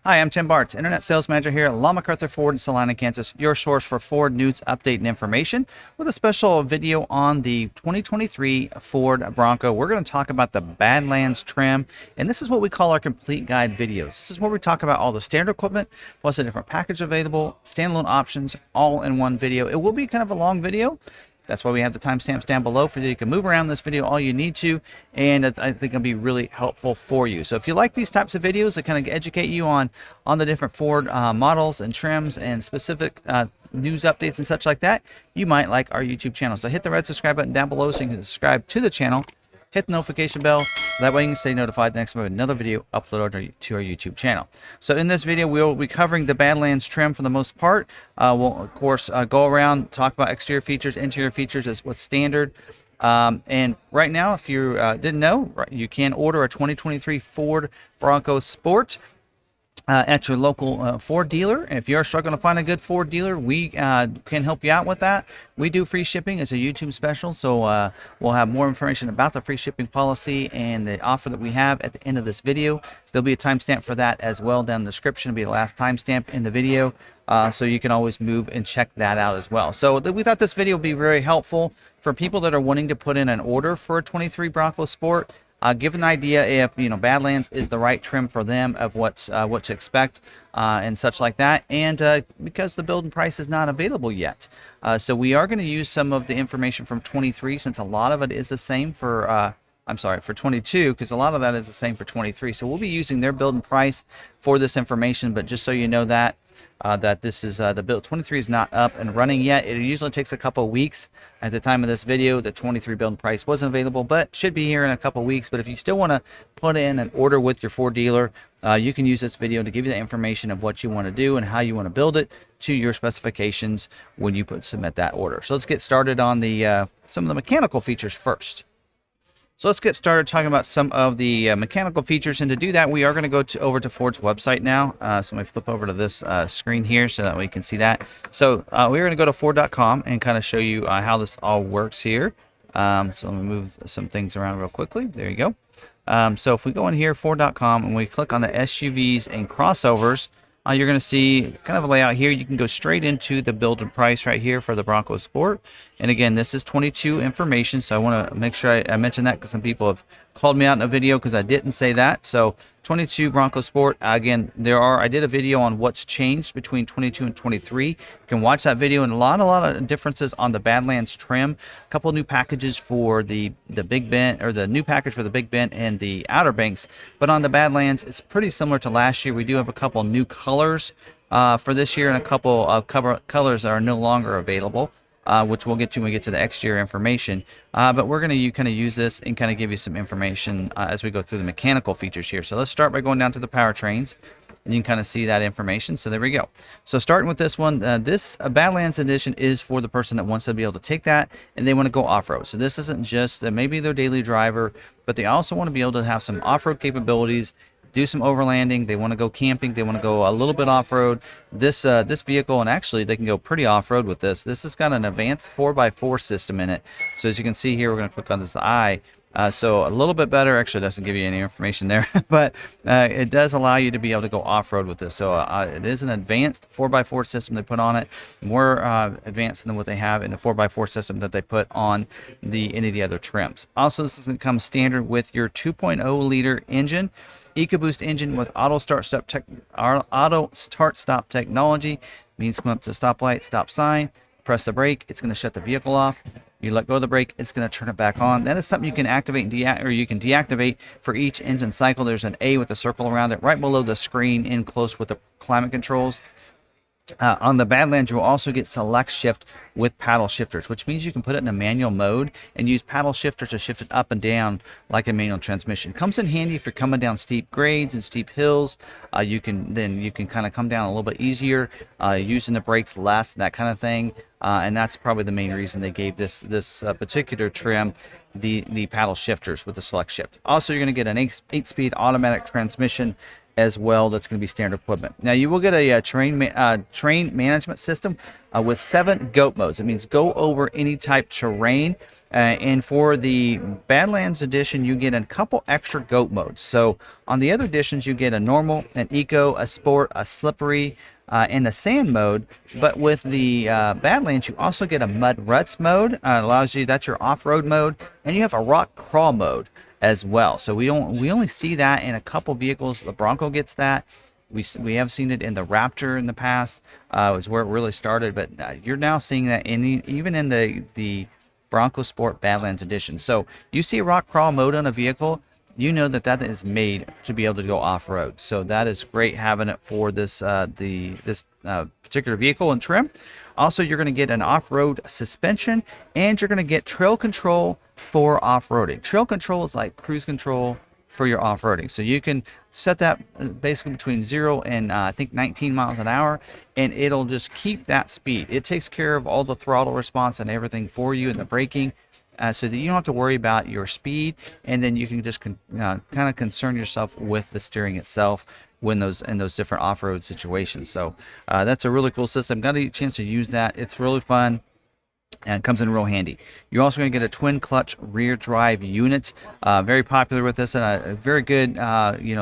Hi, I'm Tim Bartz, Internet Sales Manager here at McArthur Ford in Salina, Kansas, your source for Ford news, update, and information with a special video on the 2023 Ford Bronco. We're going to talk about the Badlands trim, and this is what we call our complete guide videos. This is where we talk about all the standard equipment, plus the different package available, standalone options, all in one video. It will be kind of a long video. That's why we have the timestamps down below for you. You can move around this video all you need to, and I think it'll be really helpful for you. So if you like these types of videos that kind of educate you on the different Ford models and trims and specific news updates and such like that, you might like our YouTube channel. So hit the red subscribe button down below so you can subscribe to the channel. Hit the notification bell so that way you can stay notified the next time we have another video uploaded to our YouTube channel. So in this video, we'll be covering the Badlands trim for the most part. We'll, of course, go around, talk about exterior features, interior features as what's standard. And right now, if you didn't know, you can order a 2023 Ford Bronco Sport at your local Ford dealer. If you're struggling to find a good Ford dealer, we can help you out with that. We do free shipping as a YouTube special, so we'll have more information about the free shipping policy and the offer that we have at the end of this video. There'll be a timestamp for that as well down in the description. It'll be the last timestamp in the video, so you can always move and check that out as well. So we thought this video would be very helpful for people that are wanting to put in an order for a 23 Bronco Sport. Give an idea if Badlands is the right trim for them of what to expect and such like that, and because the build and price is not available yet, so we are going to use some of the information from 23 since a lot of it is the same for for 22, because a lot of that is the same for 23. So we'll be using their build and price for this information, but just so you know that this is the build 23 is not up and running yet. It usually takes a couple of weeks. At the time of this video, the 23 build and price wasn't available, but should be here in a couple of weeks. But if you still want to put in an order with your Ford dealer, you can use this video to give you the information of what you want to do and how you want to build it to your specifications when you submit that order. So let's get started on the some of the mechanical features first. So let's get started talking about some of the mechanical features, and to do that, we are going to go over to Ford's website now. So let me flip over to this screen here so that we can see that. So we're going to go to Ford.com and kind of show you how this all works here. So let me move some things around real quickly. There you go. So if we go in here, Ford.com, and we click on the SUVs and crossovers, you're going to see kind of a layout here. You can go straight into the build and price right here for the Bronco Sport. And again, this is 22 information, so I want to make sure I mention that because some people have called me out in a video because I didn't say that. So 22 Bronco Sport. Again, I did a video on what's changed between 22 and 23. You can watch that video, and a lot of differences on the Badlands trim. A couple new packages for the big bent, or the new package for the big bent and the outer banks. But on the Badlands, it's pretty similar to last year. We do have a couple new colors for this year, and a couple of colors that are no longer available. Which we'll get to when we get to the exterior information. But we're going to kind of use this and kind of give you some information as we go through the mechanical features here. So let's start by going down to the powertrains, and you can kind of see that information. So there we go. So starting with this one, this Badlands edition is for the person that wants to be able to take that and they want to go off-road. So this isn't just maybe their daily driver, but they also want to be able to have some off-road capabilities, do some overlanding, they want to go camping, they want to go a little bit off-road. This vehicle, and actually they can go pretty off-road with this. This has got an advanced 4x4 system in it. So as you can see here, we're going to click on this eye. So a little bit better. Actually, it doesn't give you any information there, but it does allow you to be able to go off-road with this. So it is an advanced 4x4 system they put on it, more advanced than what they have in the 4x4 system that they put on any of the other trims. Also, this is going to come standard with your 2.0 liter engine, EcoBoost engine with auto start stop technology. Means come up to stoplight, stop sign, press the brake, it's going to shut the vehicle off. You let go of the brake, it's going to turn it back on. That is something you can activate and you can deactivate for each engine cycle. There's an A with a circle around it right below the screen, in close with the climate controls. On the Badlands, you'll also get select shift with paddle shifters, which means you can put it in a manual mode and use paddle shifters to shift it up and down like a manual transmission. Comes in handy if you're coming down steep grades and steep hills. You can kind of come down a little bit easier, using the brakes less, that kind of thing. And that's probably the main reason they gave this particular trim the paddle shifters with the select shift. Also, you're going to get an 8-speed automatic transmission as well. That's going to be standard equipment. Now you will get a, train management system with 7 goat modes. It means go over any type terrain. And for the Badlands edition, you get a couple extra goat modes. So on the other editions, you get a normal, an eco, a sport, a slippery, and a sand mode. But with the Badlands, you also get a mud ruts mode. Allows you, that's your off-road mode, and you have a rock crawl mode as well. So we only see that in a couple vehicles. The Bronco gets that. We have seen it in the Raptor in the past. Was where it really started, but you're now seeing that even in the Bronco Sport Badlands Edition. So you see a rock crawl mode on a vehicle, you know that is made to be able to go off-road. So that is great having it for this particular vehicle and trim. Also, you're going to get an off-road suspension, and you're going to get trail control for off-roading. Trail control is like cruise control for your off-roading. So you can set that basically between 0 and I think 19 miles an hour, and it'll just keep that speed. It takes care of all the throttle response and everything for you and the braking. So that you don't have to worry about your speed, and then you can just kind of concern yourself with the steering itself when in those different off-road situations. So that's a really cool system. Got a chance to use that. It's really fun and comes in real handy. You're also going to get a twin clutch rear drive unit. Very popular with this, and a very good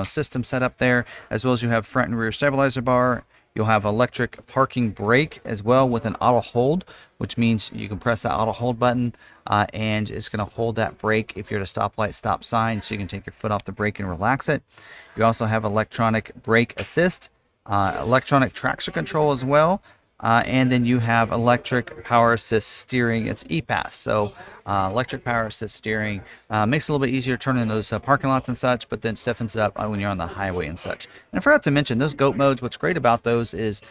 system set up there, as well as you have front and rear stabilizer bar. You'll have electric parking brake as well with an auto hold, which means you can press that auto hold button and it's going to hold that brake if you're at a stoplight, stop sign, so you can take your foot off the brake and relax it. You also have electronic brake assist, electronic traction control as well, and then you have electric power assist steering. It's EPAS, so electric power assist steering makes it a little bit easier turning those parking lots and such, but then stiffens up when you're on the highway and such. And I forgot to mention those GOAT modes. What's great about those is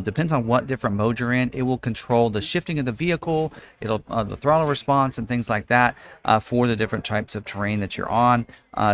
depends on what different mode you're in, it will control the shifting of the vehicle, it'll the throttle response and things like that for the different types of terrain that you're on.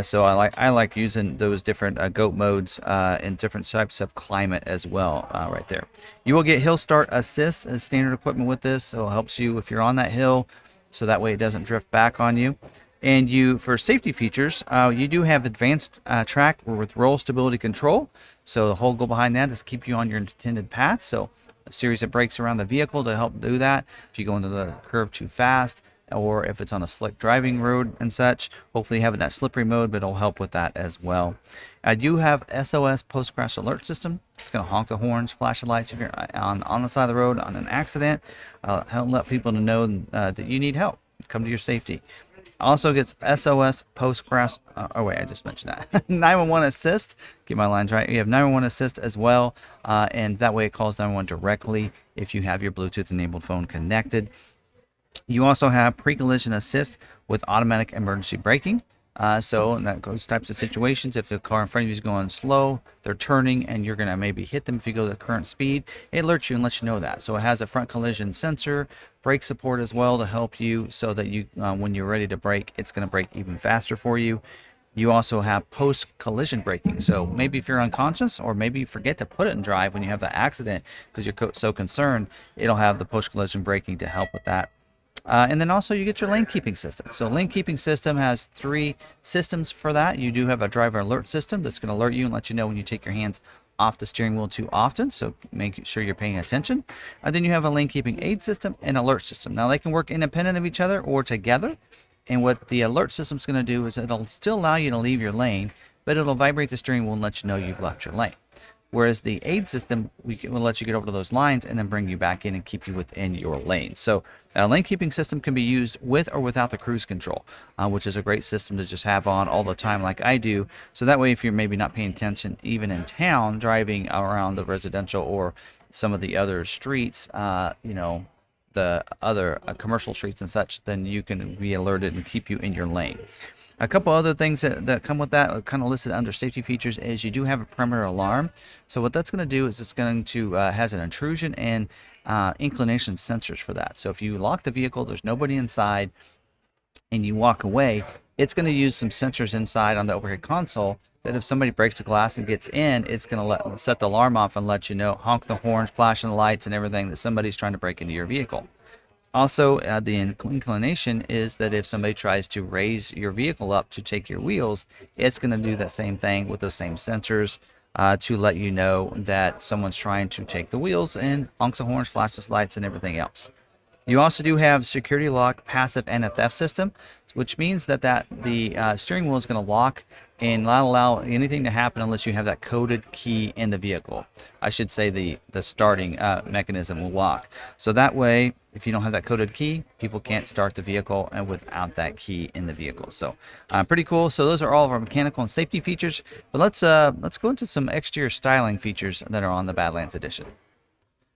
So I like using those different GOAT modes in different types of climate as well. Right there, you will get hill start assist as standard equipment with this, so it helps you if you're on that hill, so that way it doesn't drift back on you. And you, for safety features, you do have advanced track with roll stability control. So the whole goal behind that is keep you on your intended path. So a series of brakes around the vehicle to help do that. If you go into the curve too fast, or if it's on a slick driving road and such, hopefully you have it in that slippery mode, but it'll help with that as well. I do have SOS post-crash alert system. It's going to honk the horns, flash the lights if you're on the side of the road on an accident. Help let people to know that you need help. Come to your safety. Also gets SOS post-crash. Oh wait, I just mentioned that. 911 assist. Get my lines right. You have 911 assist as well, and that way it calls 911 directly if you have your Bluetooth enabled phone connected. You also have pre-collision assist with automatic emergency braking. So in those types of situations, if the car in front of you is going slow, they're turning, and you're going to maybe hit them if you go to the current speed, it alerts you and lets you know that. So it has a front collision sensor, brake support as well to help you so that you, when you're ready to brake, it's going to brake even faster for you. You also have post-collision braking. So maybe if you're unconscious, or maybe you forget to put it in drive when you have the accident because you're so concerned, it'll have the post-collision braking to help with that. And then also you get your lane keeping system. So lane keeping system has 3 systems for that. You do have a driver alert system that's going to alert you and let you know when you take your hands off the steering wheel too often, so make sure you're paying attention. And then you have a lane keeping aid system and alert system. Now they can work independent of each other or together. And what the alert system is going to do is it'll still allow you to leave your lane, but it'll vibrate the steering wheel and let you know you've left your lane. Whereas the aid system will let you get over to those lines and then bring you back in and keep you within your lane. So lane keeping system can be used with or without the cruise control, which is a great system to just have on all the time like I do. So that way if you're maybe not paying attention even in town, driving around the residential or some of the other streets, the other commercial streets and such, then you can be alerted and keep you in your lane. A couple other things that come with that, kind of listed under safety features, is you do have a perimeter alarm. So what that's going to do is it's going to has an intrusion and inclination sensors for that. So if you lock the vehicle, there's nobody inside, and you walk away, it's going to use some sensors inside on the overhead console that if somebody breaks the glass and gets in, it's going to set the alarm off and let you know, honk the horns, flashing the lights and everything, that somebody's trying to break into your vehicle. Also, the inclination is that if somebody tries to raise your vehicle up to take your wheels, it's going to do that same thing with those same sensors to let you know that someone's trying to take the wheels, and honks the horns, flashes lights, and everything else. You also do have security lock, passive, and a theft system, which means that the steering wheel is going to lock and not allow anything to happen unless you have that coded key in the vehicle. I should say the starting mechanism will lock. So that way, if you don't have that coded key, people can't start the vehicle and without that key in the vehicle. So pretty cool. So those are all of our mechanical and safety features. But let's go into some exterior styling features that are on the Badlands Edition.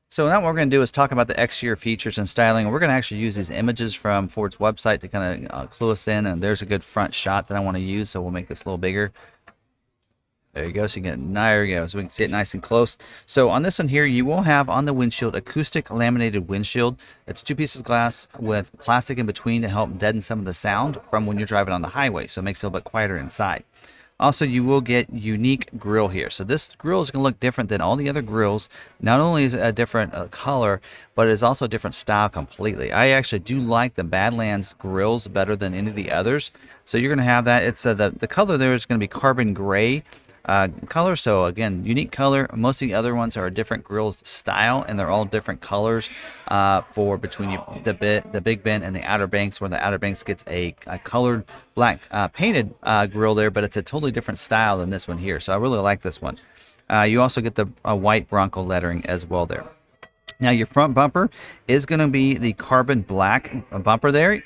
So now what we're going to do is talk about the exterior features and styling. We're going to actually use these images from Ford's website to kind of clue us in. And there's a good front shot that I want to use, so we'll make this a little bigger. There you go. So you get, there you go. So we can see it nice and close. So on this one here, you will have on the windshield acoustic laminated windshield. It's 2 pieces of glass with plastic in between to help deaden some of the sound from when you're driving on the highway. So it makes it a little bit quieter inside. Also, you will get unique grille here. So this grille is going to look different than all the other grilles. Not only is it a different color, but it is also a different style completely. I actually do like the Badlands grills better than any of the others. So you're going to have that. It's the color there is going to be carbon gray color. So again, unique color. Most of the other ones are a different grill style, and they're all different colors for between the Big Bend and the Outer Banks, where the Outer Banks gets a colored black painted grill there, but it's a totally different style than this one here. So I really like this one. You also get the white Bronco lettering as well there. Now your front bumper is going to be the carbon black bumper there.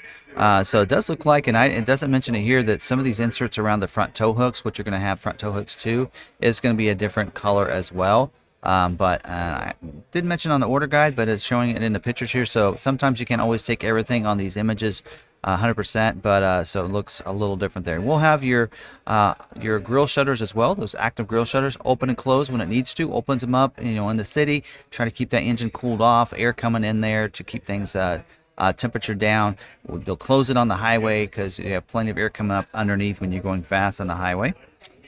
So it does look like, and it doesn't mention it here, that some of these inserts around the front tow hooks, which are going to have front tow hooks too, is going to be a different color as well. But I didn't mention on the order guide, but it's showing it in the pictures here. So sometimes you can't always take everything on these images 100%, but so it looks a little different there. We'll have your grill shutters as well. Those active grill shutters open and close when it needs to. Opens them up, in the city. Try to keep that engine cooled off, air coming in there to keep things temperature down. They'll close it on the highway because you have plenty of air coming up underneath when you're going fast on the highway.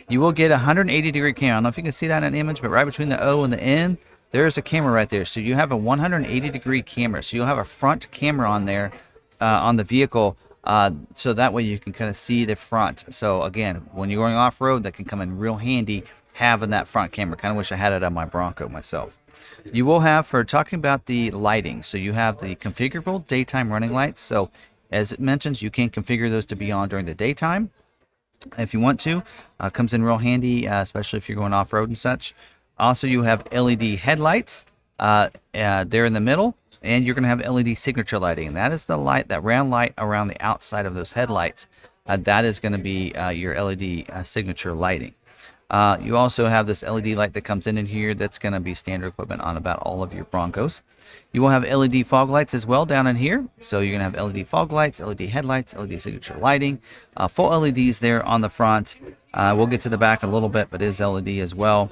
You will get a 180-degree camera. I don't know if you can see that in an image, but right between the O and the N, there's a camera right there. So you have a 180-degree camera. So you'll have a front camera on there on the vehicle, so that way you can kind of see the front. So again, when you're going off-road, that can come in real handy having that front camera. Kind of wish I had it on my Bronco myself. You will have, for talking about the lighting, so you have the configurable daytime running lights. So as it mentions, you can configure those to be on during the daytime if you want to. Comes in real handy, especially if you're going off-road and such. Also, you have LED headlights there in the middle, and you're going to have LED signature lighting. And that is the light, that round light around the outside of those headlights. That is going to be your LED signature lighting. You also have this LED light that comes in here that's going to be standard equipment on about all of your Broncos. You will have LED fog lights as well down in here. So you're going to have LED fog lights, LED headlights, LED signature lighting, full LEDs there on the front. We'll get to the back in a little bit, but it is LED as well.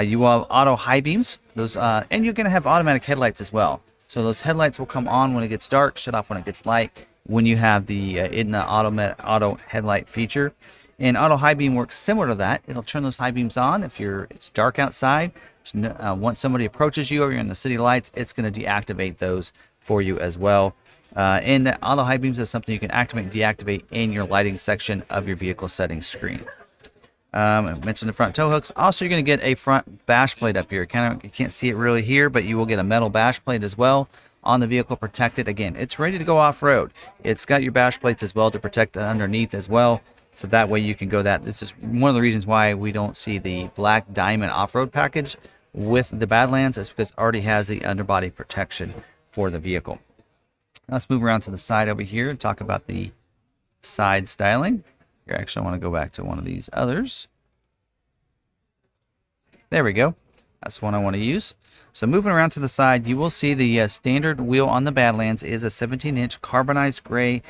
You will have auto high beams, those, and you're going to have automatic headlights as well. So those headlights will come on when it gets dark, shut off when it ggets light, when you have the auto headlight feature. And auto high beam works similar to that. It'll turn those high beams on if it's dark outside. Once somebody approaches you or you're in the city lights, it's going to deactivate those for you as well. And the auto high beams is something you can activate and deactivate in your lighting section of your vehicle settings screen. I mentioned the front tow hooks. Also, you're going to get a front bash plate up here. You can't see it really here, but you will get a metal bash plate as well on the vehicle, protected. Again, it's ready to go off-road. It's got your bash plates as well to protect the underneath as well. So that way you can go that. This is one of the reasons why we don't see the black diamond off-road package with the Badlands. Is because it already has the underbody protection for the vehicle. Now let's move around to the side over here and talk about the side styling. Here, actually, I want to go back to one of these others. There we go. That's the one I want to use. So moving around to the side, you will see the standard wheel on the Badlands is a 17-inch carbonized gray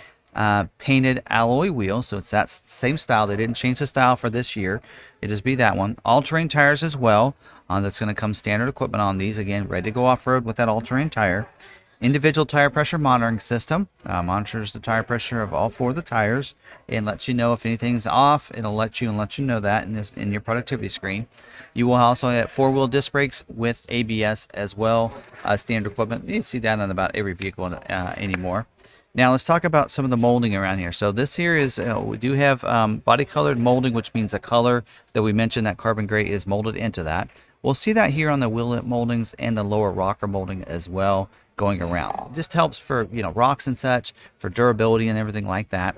painted alloy wheel. So it's that same style. They didn't change the style for this year. It just be that one. All-terrain tires as well. That's going to come standard equipment on these. Again, ready to go off-road with that all-terrain tire. Individual tire pressure monitoring system. Monitors the tire pressure of all 4 of the tires. and lets you know if anything's off. It'll let you know that in your productivity screen. You will also get four-wheel disc brakes with ABS as well, standard equipment. You see that on about every vehicle anymore. Now let's talk about some of the molding around here. So this here is, we do have body colored molding, which means the color that we mentioned, that carbon gray, is molded into that. We'll see that here on the wheel lip moldings and the lower rocker molding as well going around. It just helps for, rocks and such, for durability and everything like that.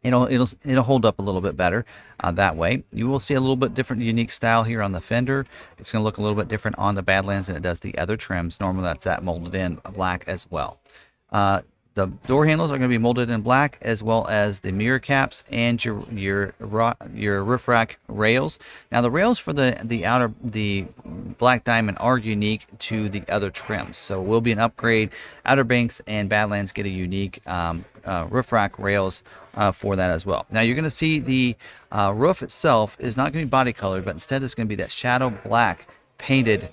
It'll hold up a little bit better that way. You will see a little bit different, unique style here on the fender. It's going to look a little bit different on the Badlands than it does the other trims. Normally that's that molded in black as well. The door handles are going to be molded in black, as well as the mirror caps and your roof rack rails. Now the rails for the Black Diamond are unique to the other trims, so it will be an upgrade. Outer Banks and Badlands get a unique roof rack rails for that as well. Now you're going to see the roof itself is not going to be body colored, but instead it's going to be that shadow black painted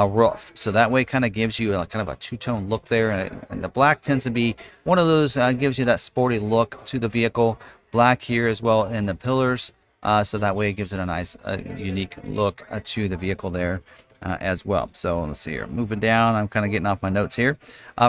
roof. So that way it kind of gives you kind of a two-tone look there, and the black tends to be one of those, gives you that sporty look to the vehicle. Black here as well in the pillars, so that way it gives it a nice unique look to the vehicle there as well. So let's see here, moving down, I'm kind of getting off my notes here.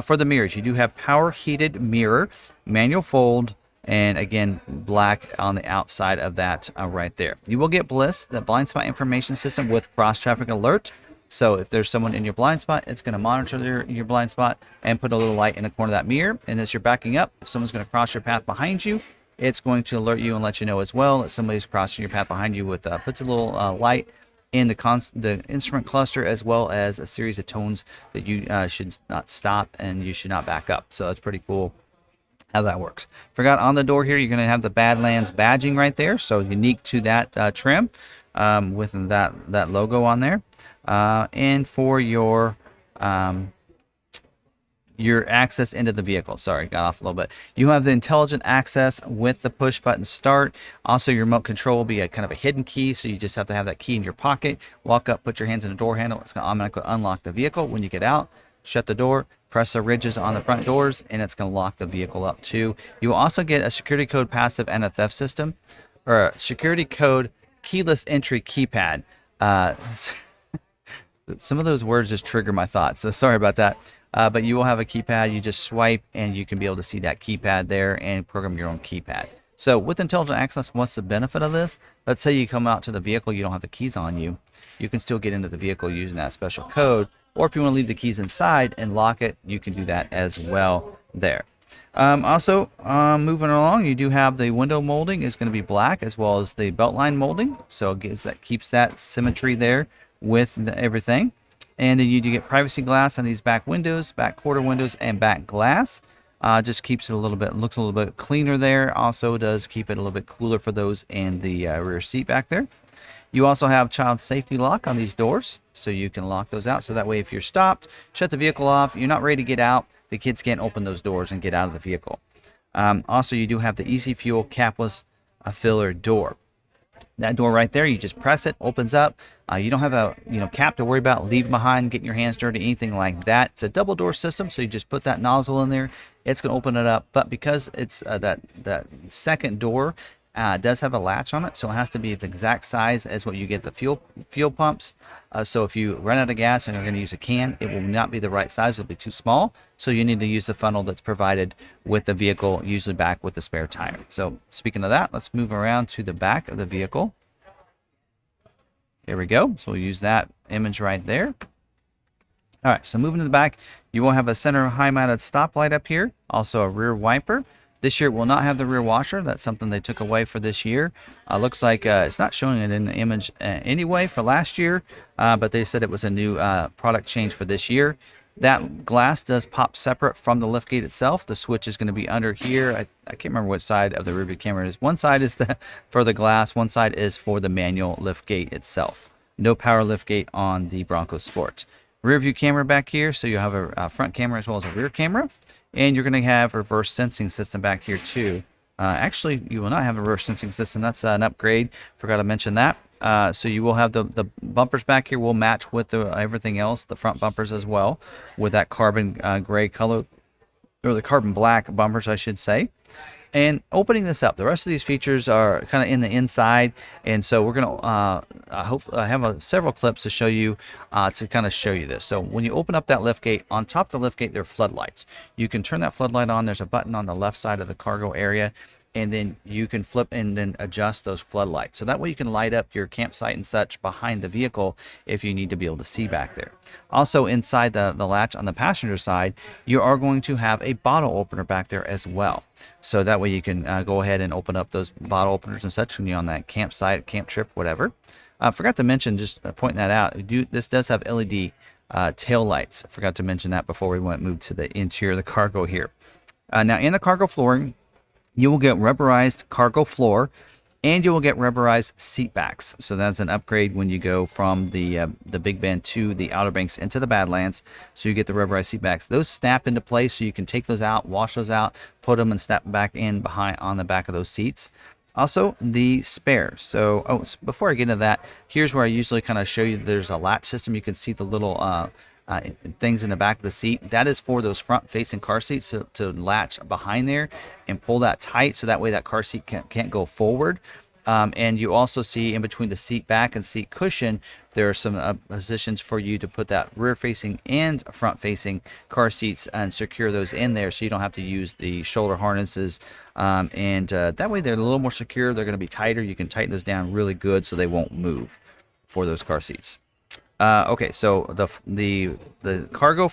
For the mirrors, you do have power heated mirror, manual fold, and again black on the outside of that right there. You will get Bliss, the blind spot information system, with cross traffic alert. So if there's someone in your blind spot, it's going to monitor your blind spot and put a little light in the corner of that mirror. And as you're backing up, if someone's going to cross your path behind you, it's going to alert you and let you know as well that somebody's crossing your path behind you. With puts a little light in the instrument cluster, as well as a series of tones that you should not stop and you should not back up. So that's pretty cool how that works. Forgot on the door here, you're going to have the Badlands badging right there, so unique to that trim with that logo on there. And for your access into the vehicle, sorry, got off a little bit. You have the intelligent access with the push button start. Also, your remote control will be a kind of a hidden key, so you just have to have that key in your pocket. Walk up, put your hands in the door handle. It's going to automatically unlock the vehicle. When you get out, shut the door, press the ridges on the front doors, and it's going to lock the vehicle up too. You will also get a security code passive and a theft system, or a security code keyless entry keypad. Some of those words just trigger my thoughts, so sorry about that. But you will have a keypad. You just swipe and you can be able to see that keypad there and program your own keypad. So with intelligent access, what's the benefit of this? Let's say you come out to the vehicle, you don't have the keys on you. You can still get into the vehicle using that special code. Or if you want to leave the keys inside and lock it, you can do that as well there. Also, moving along, you do have the window molding is going to be black, as well as the beltline molding. So it keeps that symmetry there with everything. And then you do get privacy glass on these back windows, back quarter windows, and back glass. Just keeps it a little bit, looks a little bit cleaner there. Also does keep it a little bit cooler for those in the rear seat back there. You also have child safety lock on these doors, so you can lock those out. So that way if you're stopped, shut the vehicle off, you're not ready to get out, the kids can't open those doors and get out of the vehicle. Also, you do have the Easy Fuel capless filler door. That door right there, you just press it, opens up. You don't have a cap to worry about leaving behind, getting your hands dirty, anything like that. It's a double door system, so you just put that nozzle in there. It's going to open it up, but because it's that second door does have a latch on it, so it has to be the exact size as what you get the fuel pumps. So if you run out of gas and you're going to use a can, it will not be the right size. It'll be too small. So you need to use the funnel that's provided with the vehicle, usually back with the spare tire. So speaking of that, let's move around to the back of the vehicle. There we go. So we'll use that image right there. All right, so moving to the back, you will have a center high-mounted stoplight up here, also a rear wiper. This year it will not have the rear washer. That's something they took away for this year. Looks like it's not showing it in the image anyway for last year, but they said it was a new product change for this year. That glass does pop separate from the liftgate itself. The switch is going to be under here. I can't remember what side of the rear view camera it is. One side is for the glass. One side is for the manual liftgate itself. No power liftgate on the Bronco Sport. Rear view camera back here, so you have a front camera as well as a rear camera. And you're going to have a reverse sensing system back here too. Actually, you will not have a reverse sensing system. That's an upgrade. Forgot to mention that. So you will have the bumpers back here will match with everything else, the front bumpers as well, with that carbon gray color, or the carbon black bumpers, I should say. And opening this up, the rest of these features are kind of in the inside, and so we're going to have several clips to show you to kind of show you this. So when you open up that lift gate, on top of the lift gate there are floodlights. You can turn that floodlight on. There's a button on the left side of the cargo area, and then you can flip and then adjust those floodlights. So that way you can light up your campsite and such behind the vehicle if you need to be able to see back there. Also inside the latch on the passenger side, you are going to have a bottle opener back there as well. So that way you can go ahead and open up those bottle openers and such when you're on that campsite, camp trip, whatever. I forgot to mention, just pointing that out, this does have LED tail lights. I forgot to mention that before we moved to the interior of the cargo here. Now in the cargo flooring, you will get rubberized cargo floor, and you will get rubberized seat backs. So that's an upgrade when you go from the Big Bend to the Outer Banks into the Badlands. So you get the rubberized seat backs. Those snap into place, so you can take those out, wash those out, put them and snap them back in behind on the back of those seats. Also, the spare. So, before I get into that, here's where I usually kind of show you there's a latch system. You can see the little things in the back of the seat. That is for those front-facing car seats to latch behind there and pull that tight, so that way that car seat can't go forward. And you also see in between the seat back and seat cushion, there are some positions for you to put that rear-facing and front-facing car seats and secure those in there, so you don't have to use the shoulder harnesses. That way they're a little more secure. They're going to be tighter. You can tighten those down really good so they won't move for those car seats. Okay, so the cargo,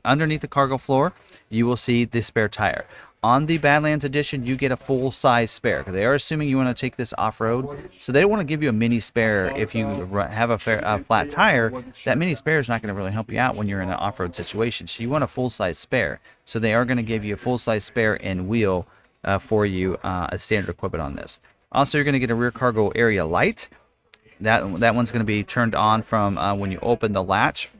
underneath the cargo floor, you will see the spare tire. On the Badlands edition, you get a full-size spare, because they are assuming you want to take this off-road, so they don't want to give you a mini spare. If you have a flat tire, that mini spare is not going to really help you out when you're in an off-road situation. So you want a full-size spare. So they are going to give you a full-size spare and wheel for you as standard equipment on this. Also, you're going to get a rear cargo area light. That one's going to be turned on from when you open the latch.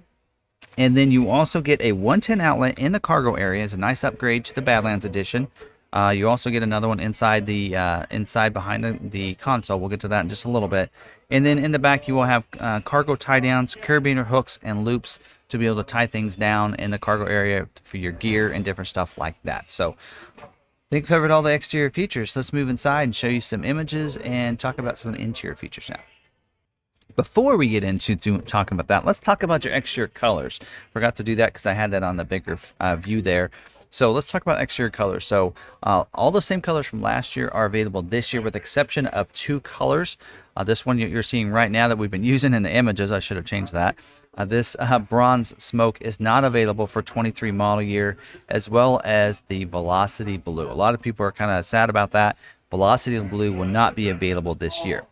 And then you also get a 110 outlet in the cargo area. It's a nice upgrade to the Badlands edition. You also get another one inside behind the console. We'll get to that in just a little bit. And then in the back, you will have cargo tie downs, carabiner hooks, and loops to be able to tie things down in the cargo area for your gear and different stuff like that. So I think we've covered all the exterior features. Let's move inside and show you some images and talk about some of the interior features now. Before we get into talking about that, let's talk about your exterior colors. Forgot to do that because I had that on the bigger view there. So let's talk about exterior colors. So all the same colors from last year are available this year, with the exception of 2 colors. This one you're seeing right now that we've been using in the images, I should have changed that. This bronze smoke is not available for 23 model year, as well as the Velocity Blue. A lot of people are kind of sad about that. Velocity Blue will not be available this year.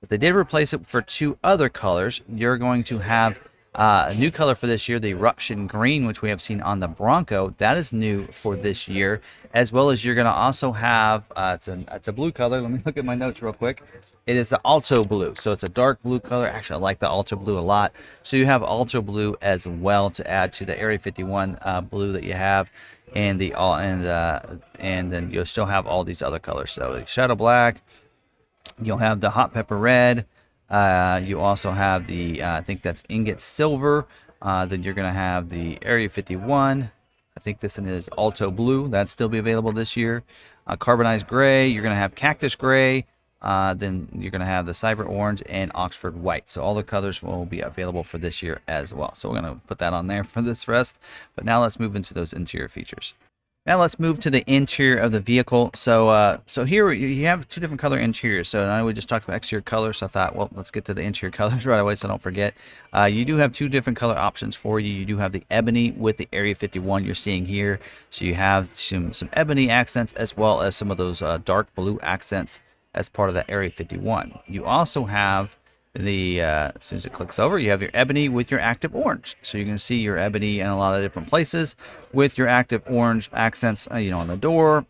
But they did replace it for 2 other colors. You're going to have a new color for this year, the Eruption Green, which we have seen on the Bronco. That is new for this year, as well as you're going to also have, it's a blue color. Let me look at my notes real quick. It is the Alto Blue, so it's a dark blue color. Actually, I like the Alto Blue a lot. So you have Alto Blue as well to add to the Area 51 blue that you have, and then you'll still have all these other colors. So the Shadow Black. You'll have the Hot Pepper Red. You also have the, I think that's Ingot Silver. Then you're going to have the Area 51. I think this one is Alto Blue. That'll still be available this year. Carbonized Gray. You're going to have Cactus Gray. Then you're going to have the Cyber Orange and Oxford White. So all the colors will be available for this year as well. So we're going to put that on there for this rest. But now let's move into those interior features. Now let's move to the interior of the vehicle. So here you have 2 different color interiors. So I know we just talked about exterior colors, so I thought, well, let's get to the interior colors right away so I don't forget. You do have 2 different color options for you. You do have the ebony with the Area 51 you're seeing here. So you have some ebony accents, as well as some of those dark blue accents as part of the Area 51. You also have as soon as it clicks over, you have your ebony with your active orange. So you're going to see your ebony in a lot of different places with your active orange accents, on the door.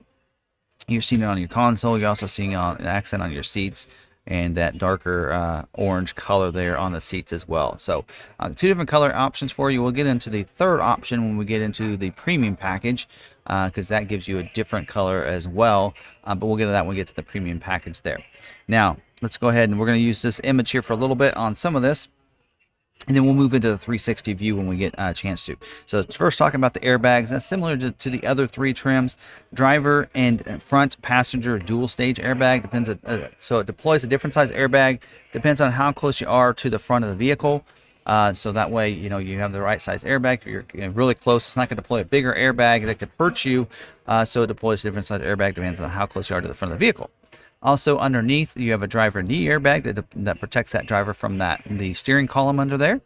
You're seeing it on your console. You're also seeing an accent on your seats, and that darker orange color there on the seats as well. So 2 different color options for you. We'll get into the third option when we get into the premium package, because that gives you a different color as well. But we'll get to that when we get to the premium package there. Now, let's go ahead and we're going to use this image here for a little bit on some of this. And then we'll move into the 360 view when we get a chance to. So it's first talking about the airbags. That's similar to the other three trims. Driver and front passenger dual stage airbag depends. So it deploys a different size airbag. Depends on how close you are to the front of the vehicle. So that way, you have the right size airbag. If you're really close, it's not going to deploy a bigger airbag that could hurt you. So it deploys a different size airbag depends on how close you are to the front of the vehicle. Also underneath, you have a driver knee airbag that protects that driver from the steering column under there.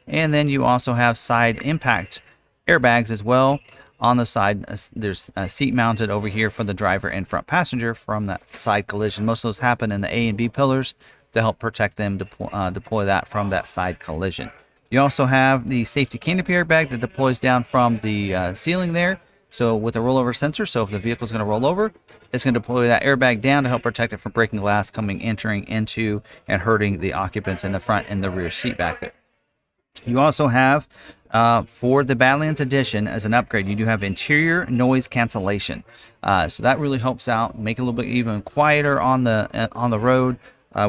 And then you also have side impact airbags as well. On the side, there's a seat mounted over here for the driver and front passenger from that side collision. Most of those happen in the A and B pillars to help protect them, deploy that from that side collision. You also have the safety canopy airbag that deploys down from the ceiling there. So with a rollover sensor, so if the vehicle is going to roll over, it's going to deploy that airbag down to help protect it from breaking glass, entering into and hurting the occupants in the front and the rear seat back there. You also have, for the Badlands Edition, as an upgrade, you do have interior noise cancellation. So that really helps out, make it a little bit even quieter on the road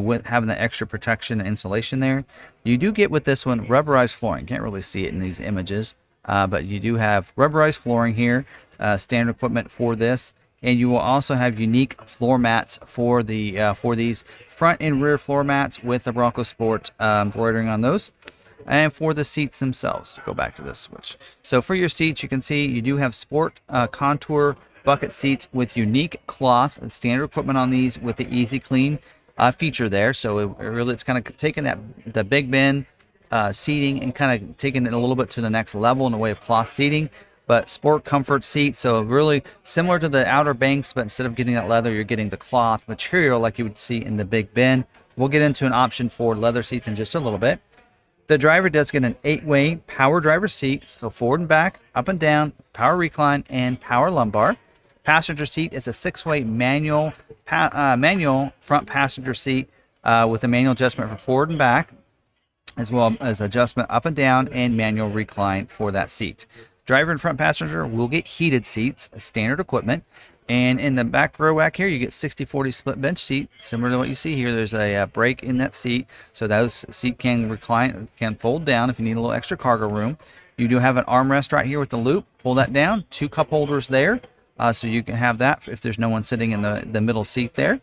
with having the extra protection and insulation there. You do get with this one rubberized flooring. Can't really see it in these images. But you do have rubberized flooring here, standard equipment for this, and you will also have unique floor mats for these front and rear floor mats with the Bronco Sport embroidering on those, and for the seats themselves. Go back to this switch. So for your seats, you can see you do have Sport contour bucket seats with unique cloth and standard equipment on these with the Easy Clean feature there. So it's kind of taking the Big Ben seating and kind of taking it a little bit to the next level in the way of cloth seating, but sport comfort seats. So really similar to the Outer Banks, but instead of getting that leather, you're getting the cloth material like you would see in the Big Ben. We'll get into an option for leather seats in just a little bit. The driver does get an 8-way power driver seat, so forward and back, up and down, power recline, and power lumbar. Passenger seat is a 6-way manual front passenger seat with a manual adjustment for forward and back, as well as adjustment up and down and manual recline for that seat. Driver and front passenger will get heated seats, standard equipment. And in the back row back here, you get 60-40 split bench seat, similar to what you see here. There's a break in that seat, so those seat can recline, can fold down if you need a little extra cargo room. You do have an armrest right here with the loop. Pull that down, 2 cup holders there, so you can have that if there's no one sitting in the middle seat there.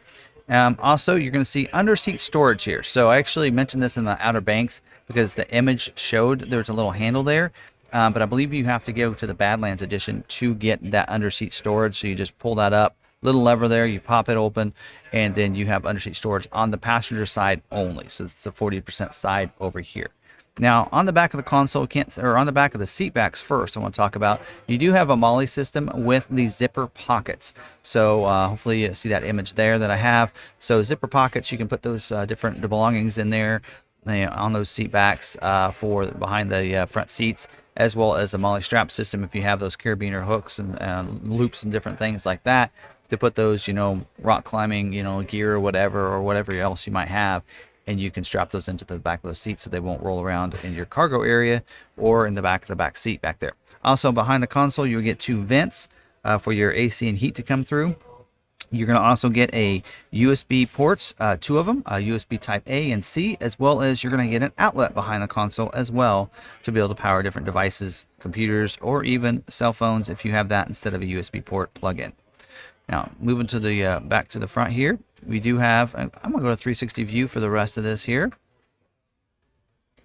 Also, you're going to see under seat storage here. So I actually mentioned this in the Outer Banks because the image showed there's a little handle there. But I believe you have to go to the Badlands Edition to get that under seat storage. So you just pull that up, little lever there, you pop it open, and then you have under seat storage on the passenger side only. So it's the 40% side over here. Now, on the back of the console, on the back of the seat backs first, I want to talk about, you do have a MOLLE system with the zipper pockets. So hopefully you see that image there that I have. So zipper pockets, you can put those different belongings in there on those seat backs for behind the front seats, as well as a MOLLE strap system if you have those carabiner hooks and loops and different things like that to put those, rock climbing, gear or whatever else you might have. And you can strap those into the back of those seats so they won't roll around in your cargo area or in the back of the back seat back there. Also, behind the console, you'll get 2 vents for your AC and heat to come through. You're going to also get a USB ports, 2 of them, USB type A and C, as well as you're going to get an outlet behind the console as well to be able to power different devices, computers, or even cell phones if you have that instead of a USB port plug-in. Now, moving to the back to the front here, we do have, I'm going to go to 360 view for the rest of this here.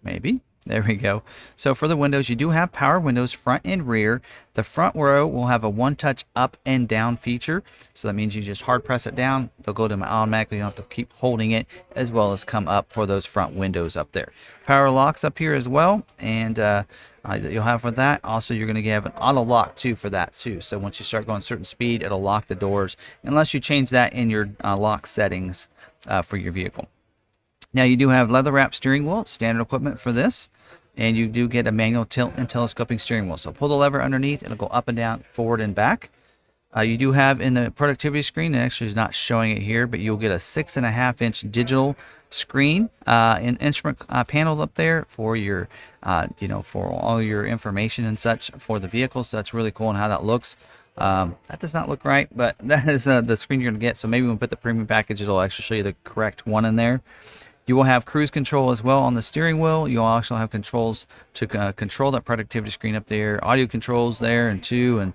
Maybe. There we go. So for the windows, you do have power windows front and rear. The front row will have a one-touch up and down feature. So that means you just hard press it down. They'll go to them automatically. You don't have to keep holding it, as well as come up for those front windows up there. Power locks up here as well. And you'll have for that. Also, you're going to have an auto lock too for that too. So once you start going a certain speed, it'll lock the doors unless you change that in your lock settings for your vehicle. Now you do have leather wrap steering wheel, standard equipment for this, and you do get a manual tilt and telescoping steering wheel. So pull the lever underneath, it'll go up and down, forward and back. You do have in the productivity screen, it actually is not showing it here, but you'll get a 6.5-inch digital screen, an instrument panel up there for your, for all your information and such for the vehicle. So that's really cool and how that looks. That does not look right, but that is the screen you're going to get. So maybe when we put the premium package, it'll actually show you the correct one in there. You will have cruise control as well on the steering wheel. You'll also have controls to control that productivity screen up there, audio controls there and the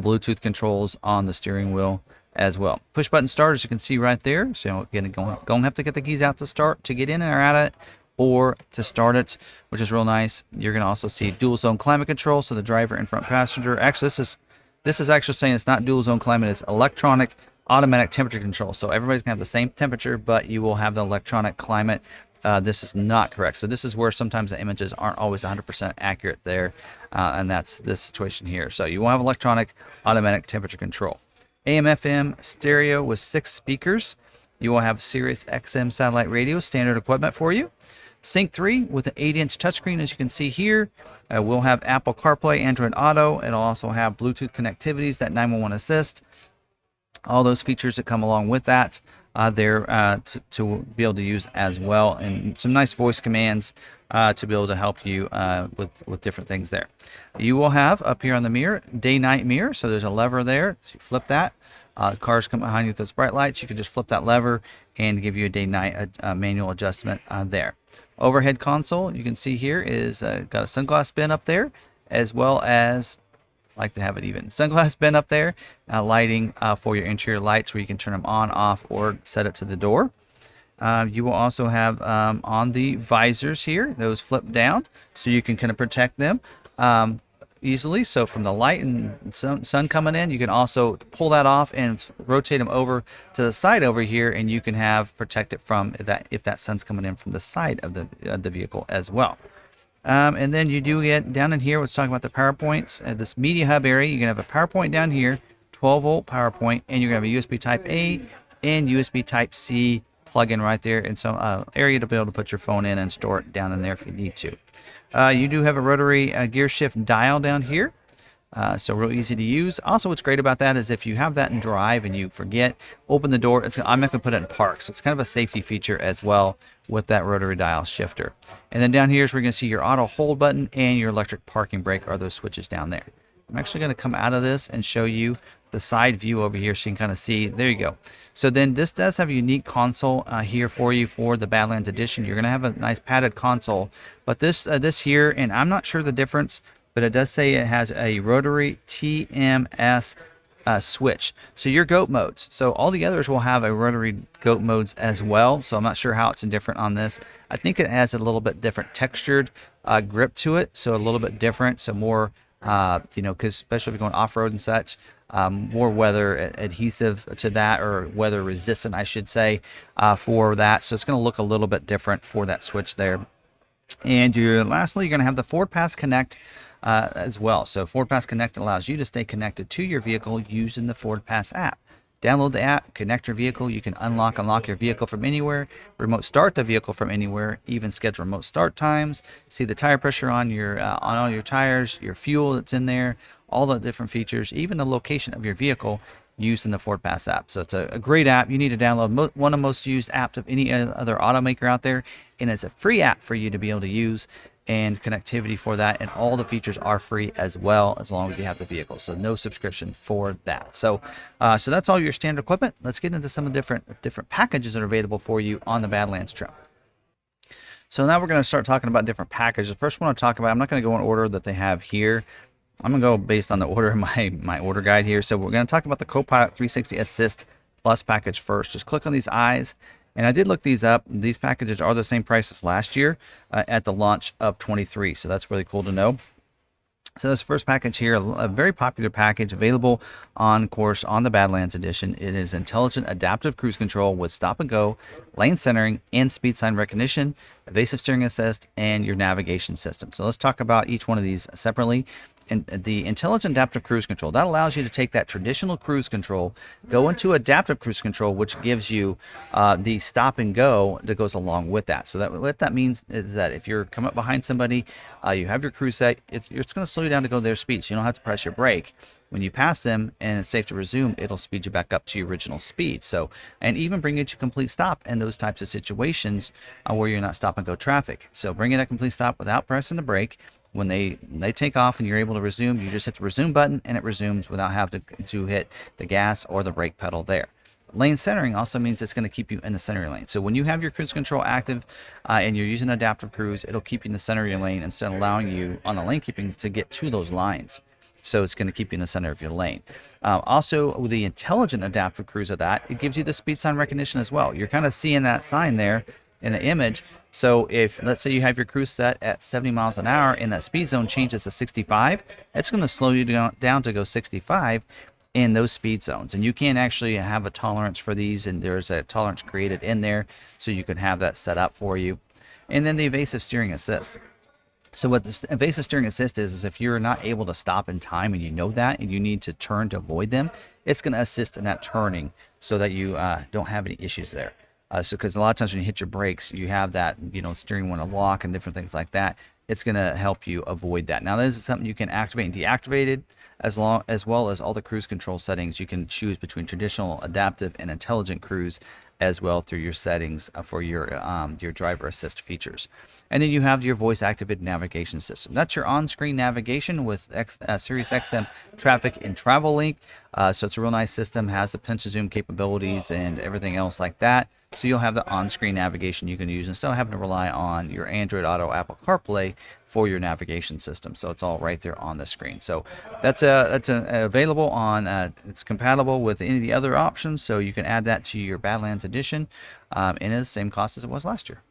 Bluetooth controls on the steering wheel as well. Push button start, as you can see right there. So again, don't have to get the keys out to start to get in or out of it, or to start it, which is real nice. You're going to also see dual zone climate control, so the driver and front passenger. Actually, this is actually saying it's not dual zone climate, it's electronic automatic temperature control. So everybody's gonna have the same temperature, but you will have the electronic climate. This is not correct. So this is where sometimes the images aren't always 100% accurate there, and that's this situation here. So you will have electronic automatic temperature control. AM/FM stereo with 6 speakers. You will have Sirius XM satellite radio, standard equipment for you. Sync 3 with an 8-inch touchscreen, as you can see here. We'll have Apple CarPlay, Android Auto. It'll also have Bluetooth connectivities, that 911 assist. All those features that come along with that there to be able to use as well, and some nice voice commands to be able to help you with different things there. You will have up here on the mirror day-night mirror, so there's a lever there. So you flip that. Cars come behind you with those bright lights. You can just flip that lever and give you a day-night manual adjustment there. Overhead console, you can see here is got a sunglass bin up there, as well as like to have it even sunglass bin up there, lighting for your interior lights where you can turn them on, off, or set it to the door. You will also have on the visors here, those flip down so you can kind of protect them easily. So from the light and sun coming in, you can also pull that off and rotate them over to the side over here, and you can have protect it from that if that sun's coming in from the side of the vehicle as well. And then you do get down in here, let's talk about the power points. This media hub area, you're going to have a power point down here, 12-volt power point, and you're going to have a USB Type A and USB Type C plug-in right there, and some area to be able to put your phone in and store it down in there if you need to. You do have a rotary gear shift dial down here. So real easy to use. Also, what's great about that is if you have that in drive and you forget, open the door. I'm not going to put it in park, so it's kind of a safety feature as well with that rotary dial shifter. And then down here is where you're going to see your auto hold button and your electric parking brake are those switches down there. I'm actually going to come out of this and show you the side view over here so you can kind of see. There you go. So then this does have a unique console here for you for the Badlands edition. You're going to have a nice padded console, but this here, and I'm not sure the difference, but it does say it has a rotary TMS switch. So your GOAT modes. So all the others will have a rotary GOAT modes as well. So I'm not sure how it's different on this. I think it has a little bit different textured grip to it. So a little bit different. So more, because especially if you're going off-road and such, more weather adhesive to that, or weather resistant, I should say, for that. So it's going to look a little bit different for that switch there. And lastly, you're going to have the Ford Pass Connect as well. So Ford Pass Connect allows you to stay connected to your vehicle using the Ford Pass app. Download the app, connect your vehicle. You can unlock your vehicle from anywhere, remote start the vehicle from anywhere, even schedule remote start times, see the tire pressure on all your tires, your fuel that's in there, all the different features, even the location of your vehicle using the Ford Pass app. So it's a great app. You need to download one of the most used apps of any other automaker out there, and it's a free app for you to be able to use, and connectivity for that, and all the features are free as well, as long as you have the vehicle. So no subscription for that. So so that's all your standard equipment. Let's get into some of the different packages that are available for you on the Badlands truck. So now we're going to start talking about different packages. The first one I'll talk about, I'm not going to go in order that they have here. I'm going to go based on the order of my order guide here. So we're going to talk about the Copilot 360 Assist Plus package first. Just click on these eyes. And I did look these up. These packages are the same price as last year at the launch of 23. So that's really cool to know. So this first package here, a very popular package available on course on the Badlands edition. It is intelligent adaptive cruise control with stop and go, lane centering, and speed sign recognition, evasive steering assist, and your navigation system. So let's talk about each one of these separately. And the intelligent adaptive cruise control, that allows you to take that traditional cruise control, go into adaptive cruise control, which gives you the stop and go that goes along with that. So what that means is that if you're coming up behind somebody, you have your cruise set, it's going to slow you down to go their speed. So you don't have to press your brake. When you pass them and it's safe to resume, it'll speed you back up to your original speed. So, and even bring it to complete stop in those types of situations where you're not stop and go traffic. So bring it at complete stop without pressing the brake. When they take off and you're able to resume, you just hit the resume button and it resumes without having to hit the gas or the brake pedal there. Lane centering also means it's going to keep you in the center lane. So when you have your cruise control active and you're using adaptive cruise, it'll keep you in the center of your lane instead of allowing you on the lane keeping to get to those lines. So it's going to keep you in the center of your lane. Also, with the intelligent adaptive cruise of that, it gives you the speed sign recognition as well. You're kind of seeing that sign there in the image. So if, let's say you have your cruise set at 70 miles an hour and that speed zone changes to 65, it's going to slow you down to go 65 in those speed zones. And you can actually have a tolerance for these, and there's a tolerance created in there, so you can have that set up for you. And then the evasive steering assist. So what this evasive steering assist is if you're not able to stop in time and you know that and you need to turn to avoid them, it's going to assist in that turning so that you don't have any issues there. So because a lot of times when you hit your brakes, you have that, steering wheel lock and different things like that. It's going to help you avoid that. Now, this is something you can activate and deactivate it, as well as all the cruise control settings. You can choose between traditional, adaptive, and intelligent cruise as well through your settings for your driver assist features. And then you have your voice activated navigation system. That's your on-screen navigation with Sirius XM Traffic and Travel Link. So it's a real nice system, has the pinch to zoom capabilities and everything else like that. So you'll have the on-screen navigation you can use instead of having to rely on your Android Auto, Apple CarPlay for your navigation system. So it's all right there on the screen. So that's available on. It's compatible with any of the other options. So you can add that to your Badlands edition, and it's the same cost as it was last year.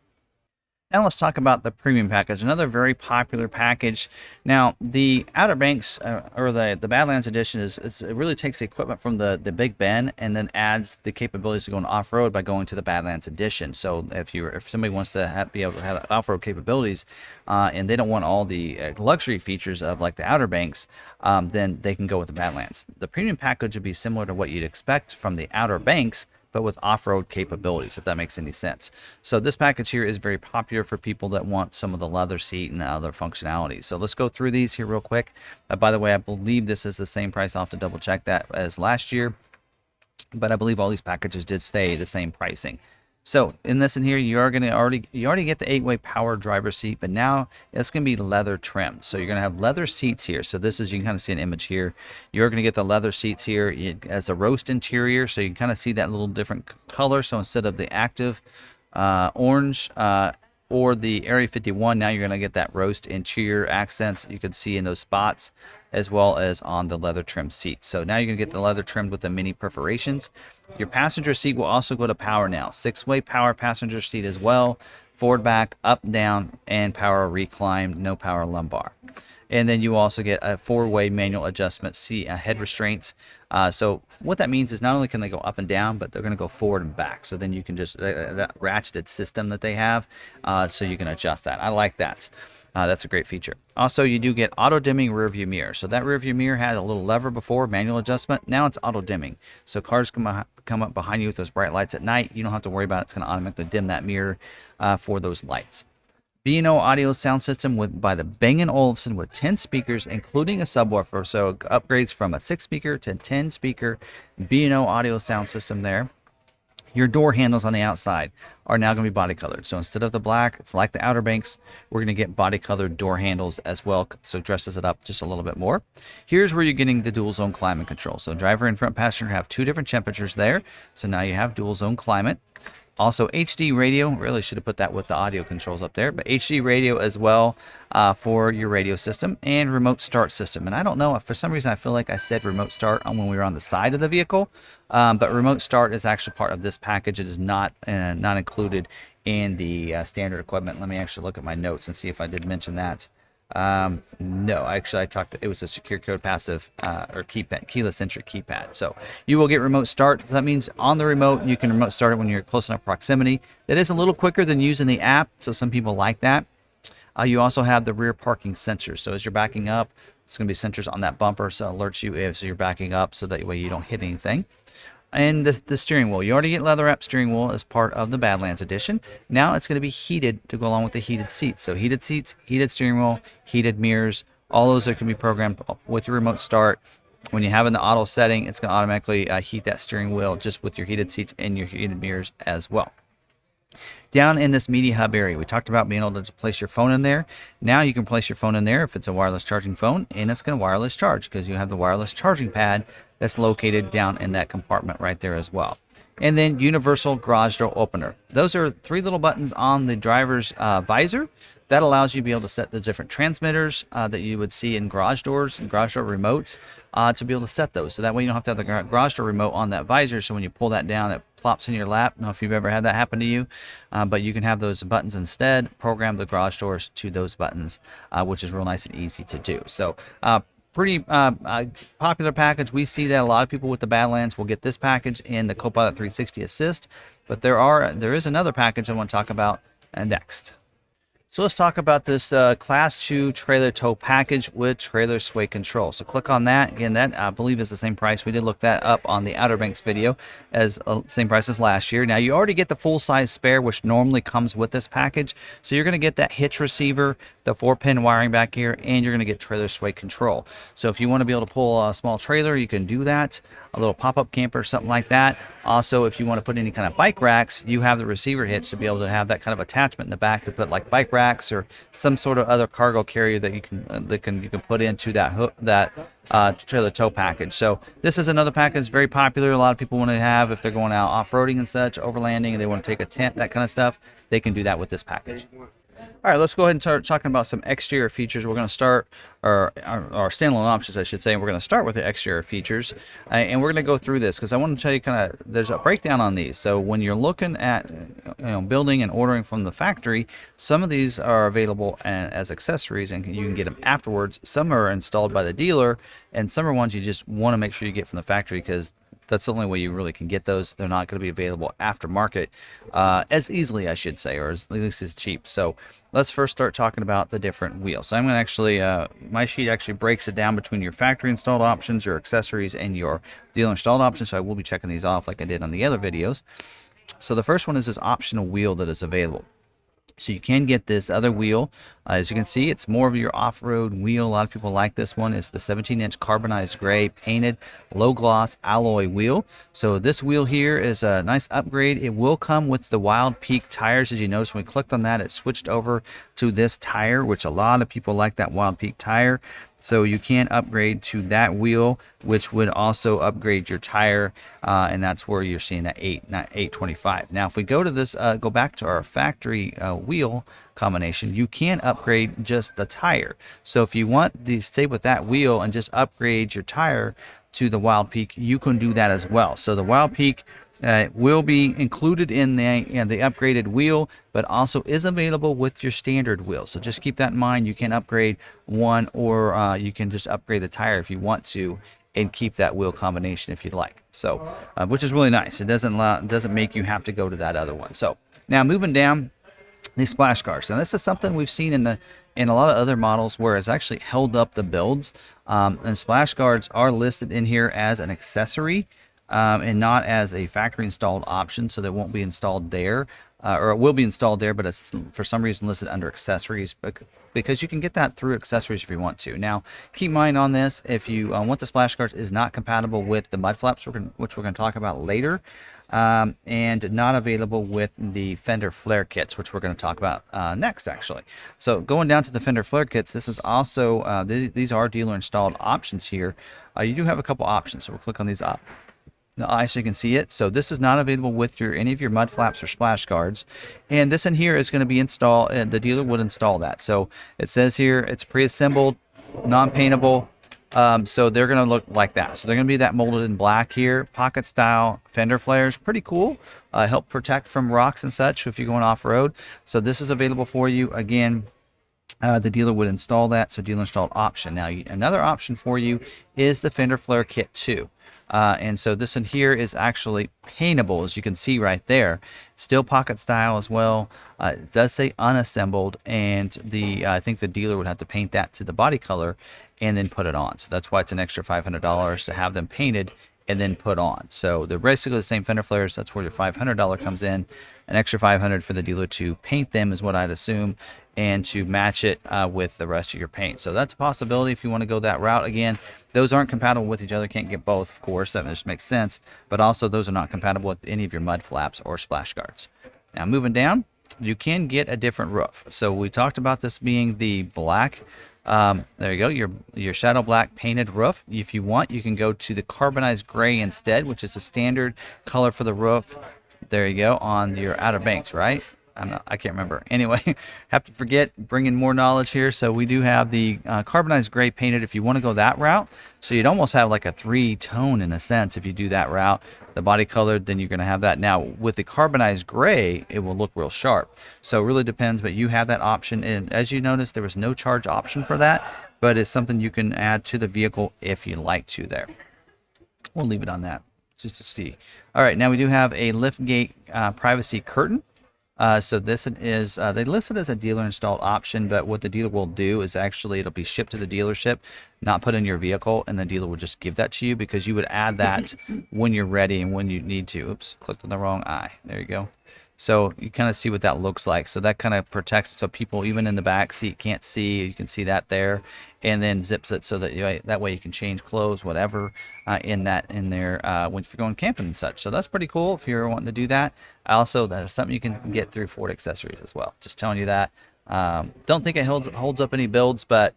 Now let's talk about the premium package, another very popular package. Now the Outer Banks or the Badlands edition it really takes the equipment from the Big Ben and then adds the capabilities to go off-road by going to the Badlands edition. So if somebody wants to be able to have off-road capabilities and they don't want all the luxury features of like the Outer Banks, then they can go with the Badlands. The premium package would be similar to what you'd expect from the Outer Banks, but with off-road capabilities, if that makes any sense. So this package here is very popular for people that want some of the leather seat and other functionalities. So let's go through these here real quick. By the way, I believe this is the same price. I'll have to double check that as last year, but I believe all these packages did stay the same pricing. So in this in here, you already get the 8-way power driver seat, but now it's going to be leather trim. So you're going to have leather seats here. So this is, you can kind of see an image here. You're going to get the leather seats here as a roast interior. So you can kind of see that little different color. So instead of the active orange or the Area 51, now you're going to get that roast interior accents you can see in those spots, as well as on the leather trim seats. So now you're going to get the leather trimmed with the mini perforations. Your passenger seat will also go to power now. 6-way power passenger seat as well. Forward, back, up, down, and power recline, no power lumbar. And then you also get a 4-way manual adjustment seat head restraints. So what that means is not only can they go up and down, but they're going to go forward and back. So then you can just, that ratcheted system that they have, so you can adjust that. I like that. That's a great feature. Also, you do get auto dimming rear view mirror. So that rear view mirror had a little lever before, manual adjustment. Now it's auto dimming. So cars come up behind you with those bright lights at night. You don't have to worry about it. It's going to automatically dim that mirror for those lights. B&O audio sound system by the Bang & Olufsen with 10 speakers, including a subwoofer. So upgrades from a 6-speaker to 10-speaker B&O audio sound system there. Your door handles on the outside are now going to be body colored. So instead of the black, it's like the Outer Banks. We're going to get body colored door handles as well. So it dresses it up just a little bit more. Here's where you're getting the dual zone climate control. So driver and front passenger have 2 different temperatures there. So now you have dual zone climate. Also HD radio, really should have put that with the audio controls up there, but HD radio as well for your radio system, and remote start system. And I don't know, for some reason I feel like I said remote start when we were on the side of the vehicle, but remote start is actually part of this package. It is not included in the standard equipment. Let me actually look at my notes and see if I did mention that. No, actually it was a secure code passive or keypad, keyless entry keypad. So you will get remote start. That means on the remote you can remote start it when you're close enough proximity. That is a little quicker than using the app, so some people like that. You also have the rear parking sensors. So as you're backing up, it's going to be sensors on that bumper, so it alerts you as you're backing up, so that way you don't hit anything. And the steering wheel. You already get leather wrap steering wheel as part of the Badlands edition. Now it's going to be heated to go along with the heated seats. So heated seats, heated steering wheel, heated mirrors, all those can be programmed with your remote start. When you have in the auto setting, it's going to automatically heat that steering wheel just with your heated seats and your heated mirrors as well. Down in this media hub area, we talked about being able to place your phone in there. Now you can place your phone in there if it's a wireless charging phone, and it's going to wireless charge because you have the wireless charging pad that's located down in that compartment right there as well. And then universal garage door opener. Those are 3 little buttons on the driver's visor that allows you to be able to set the different transmitters that you would see in garage doors and garage door remotes to be able to set those. So that way you don't have to have the garage door remote on that visor. So when you pull that down, it plops in your lap. I don't know if you've ever had that happen to you, but you can have those buttons instead, program the garage doors to those buttons, which is real nice and easy to do. So pretty popular package. We see that a lot of people with the Badlands will get this package in the Copilot 360 Assist, but there is another package I want to talk about next. So let's talk about this Class 2 trailer tow package with trailer sway control. So click on that. Again, that I believe is the same price. We did look that up on the Outer Banks video as same price as last year. Now you already get the full-size spare, which normally comes with this package. So you're going to get that hitch receiver, the 4-pin wiring back here, and you're going to get trailer sway control. So if you want to be able to pull a small trailer, you can do that. A little pop-up camper, something like that. Also, if you want to put any kind of bike racks, you have the receiver hitch to be able to have that kind of attachment in the back to put like bike racks or some sort of other cargo carrier that you can put into that trailer tow package. So this is another package very popular. A lot of people want to have if they're going out off-roading and such, overlanding, and they want to take a tent, that kind of stuff. They can do that with this package. All right, let's go ahead and start talking about some exterior features. We're going to start, or standalone options, I should say. We're going to start with the exterior features, and we're going to go through this because I want to tell you kind of, there's a breakdown on these. So when you're looking at building and ordering from the factory, some of these are available as accessories, and you can get them afterwards. Some are installed by the dealer, and some are ones you just want to make sure you get from the factory because that's the only way you really can get those. They're not going to be available aftermarket as easily, I should say, or at least as cheap. So let's first start talking about the different wheels. So I'm going to actually, my sheet actually breaks it down between your factory installed options, your accessories, and your dealer installed options. So I will be checking these off like I did on the other videos. So the first one is this optional wheel that is available. So you can get this other wheel. As you can see, it's more of your off-road wheel. A lot of people like this one. It's the 17-inch carbonized gray painted low-gloss alloy wheel. So this wheel here is a nice upgrade. It will come with the Wild Peak tires. As you notice, when we clicked on that, it switched over to this tire, which a lot of people like that Wild Peak tire. So you can upgrade to that wheel, which would also upgrade your tire, and that's where you're seeing that 825. Now, if we go to this, go back to our factory wheel combination, you can upgrade just the tire. So if you want to stay with that wheel and just upgrade your tire to the Wild Peak, you can do that as well. So the Wild Peak will be included in the upgraded wheel, but also is available with your standard wheel. So just keep that in mind. You can upgrade one, or you can just upgrade the tire if you want to, and keep that wheel combination if you'd like. So, which is really nice. It doesn't make you have to go to that other one. So now moving down, these splash guards. Now this is something we've seen in a lot of other models where it's actually held up the builds. And splash guards are listed in here as an accessory. And not as a factory installed option, so they won't be installed there, or it will be installed there, but it's for some reason listed under accessories, because you can get that through accessories if you want to. Now, keep in mind on this, if you want the splash guard, is not compatible with the mud flaps, which we're going to talk about later, and not available with the fender flare kits, which we're going to talk about next, actually. So going down to the fender flare kits, this is also these are dealer installed options here. You do have a couple options, so we'll click on these up. So you can see it. So this is not available with any of your mud flaps or splash guards, and this in here is going to be installed, and the dealer would install that. So it says here it's pre-assembled, non-paintable, so they're going to look like that. So they're going to be that molded in black here, pocket style fender flares, pretty cool. Help protect from rocks and such if you're going off-road. So this is available for you. Again, the dealer would install that, so dealer installed option. Now another option for you is the fender flare kit 2. And so this in here is actually paintable, as you can see right there. Still pocket style as well. It does say unassembled, and I think the dealer would have to paint that to the body color and then put it on. So that's why it's an extra $500 to have them painted and then put on. So they're basically the same fender flares. That's where your $500 comes in. An extra $500 for the dealer to paint them is what I'd assume, and to match it with the rest of your paint. So that's a possibility if you want to go that route. Again, those aren't compatible with each other. Can't get both, of course. That just makes sense. But also, those are not compatible with any of your mud flaps or splash guards. Now moving down, you can get a different roof. So we talked about this being the black. There you go, your shadow black painted roof. If you want, you can go to the carbonized gray instead, which is the standard color for the roof. There you go, on your Outer Banks, right? I can't remember. Anyway, have to forget, bringing more knowledge here. So we do have the carbonized gray painted if you want to go that route. So you'd almost have like a 3-tone in a sense if you do that route. The body colored, then you're going to have that. Now with the carbonized gray, it will look real sharp. So it really depends, but you have that option. And as you notice, there was no charge option for that, but it's something you can add to the vehicle if you like to there. We'll leave it on that just to see. All right, now we do have a liftgate privacy curtain. So this is, they list it as a dealer installed option, but what the dealer will do is actually it'll be shipped to the dealership, not put in your vehicle, and the dealer will just give that to you because you would add that when you're ready and when you need to. Oops, clicked on the wrong eye. There you go. So you kind of see what that looks like. So that kind of protects it so people even in the back seat can't see. You can see that there, and then zips it so that that way you can change clothes, whatever, in there when you're going camping and such. So that's pretty cool if you're wanting to do that. Also, that is something you can get through Ford Accessories as well. Just telling you that. Don't think it holds up any builds, but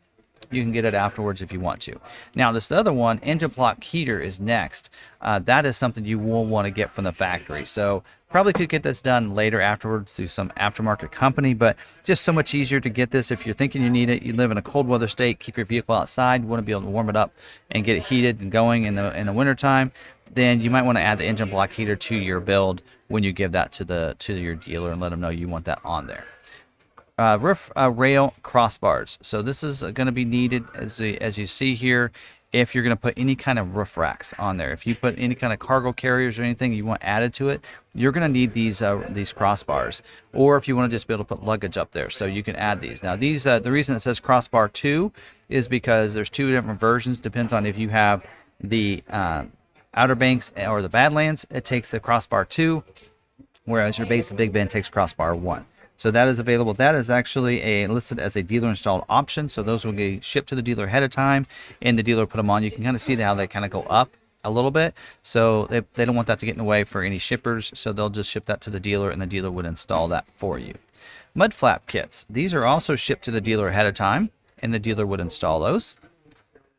you can get it afterwards if you want to. Now this other one, engine block heater, is next. That is something you will want to get from the factory. So probably could get this done later afterwards through some aftermarket company, but just so much easier to get this if you're thinking you need it. You live in a cold weather state, keep your vehicle outside, you want to be able to warm it up and get it heated and going in the winter time, then you might want to add the engine block heater to your build when you give that to your dealer and let them know you want that on there. Roof rail crossbars. So this is going to be needed as you see here if you're going to put any kind of roof racks on there. If you put any kind of cargo carriers or anything you want added to it, you're going to need these crossbars. Or if you want to just be able to put luggage up there, so you can add these. Now these, the reason it says crossbar 2 is because there's 2 different versions. Depends on if you have the Outer Banks or the Badlands, it takes the crossbar 2, whereas your base Big Bend takes crossbar 1. So that is available. That is actually listed as a dealer installed option. So those will get shipped to the dealer ahead of time, and the dealer put them on. You can kind of see how they kind of go up a little bit. So they don't want that to get in the way for any shippers. So they'll just ship that to the dealer, and the dealer would install that for you. Mud flap kits. These are also shipped to the dealer ahead of time, and the dealer would install those.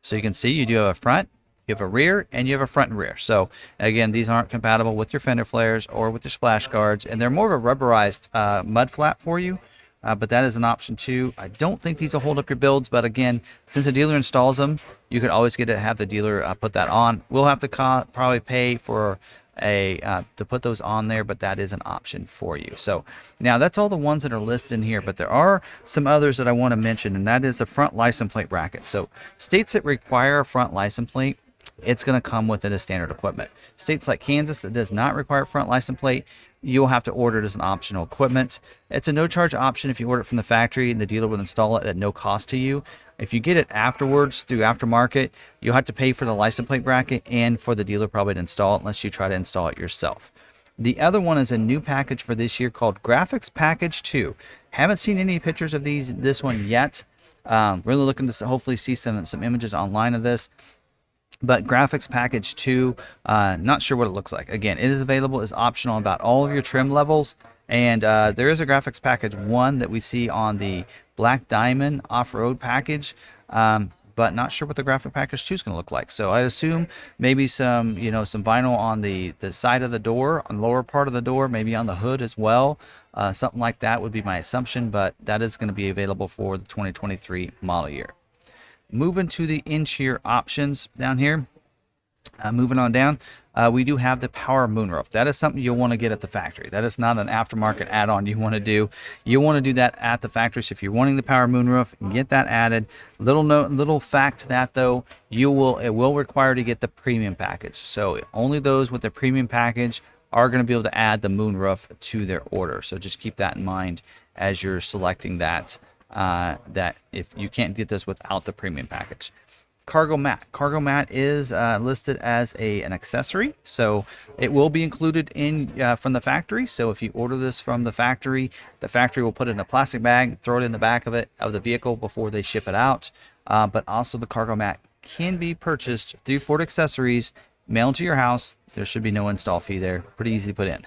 So you can see you do have a front, you have a rear, and you have a front and rear. So again, these aren't compatible with your fender flares or with your splash guards, and they're more of a rubberized mud flap for you, but that is an option too. I don't think these will hold up your builds, but again, since the dealer installs them, you could always get to have the dealer put that on. We'll have to probably pay for to put those on there, but that is an option for you. So now that's all the ones that are listed in here, but there are some others that I want to mention, and that is the front license plate bracket. So states that require a front license plate, it's going to come within the standard equipment. States like Kansas that does not require front license plate, you'll have to order it as an optional equipment. It's a no charge option if you order it from the factory, and the dealer will install it at no cost to you. If you get it afterwards through aftermarket, you'll have to pay for the license plate bracket and for the dealer probably to install it, unless you try to install it yourself. The other one is a new package for this year called Graphics Package 2. Haven't seen any pictures of this one yet. Really looking to hopefully see some images online of this. But Graphics Package 2, not sure what it looks like. Again, it is available as optional about all of your trim levels. And there is a Graphics Package 1 that we see on the Black Diamond off-road package, but not sure what the Graphic Package 2 is going to look like. So I assume maybe some vinyl on the side of the door, on the lower part of the door, maybe on the hood as well. Something like that would be my assumption, but that is going to be available for the 2023 model year. Moving to the interior options down here, moving on down, we do have the power moonroof. That is something you'll want to get at the factory. That is not an aftermarket add-on you want to do. You want to do that at the factory. So if you're wanting the power moonroof, get that added. Little fact to that though, it will require to get the premium package. So only those with the premium package are going to be able to add the moonroof to their order. So just keep that in mind as you're selecting that. That if you can't get this without the premium package. Cargo mat is listed as an accessory, so it will be included in from the factory. So if you order this from the factory will put it in a plastic bag, throw it in the back of the vehicle before they ship it out. But also the cargo mat can be purchased through Ford Accessories mailed to your house. There should be no install fee there. Pretty easy to put in.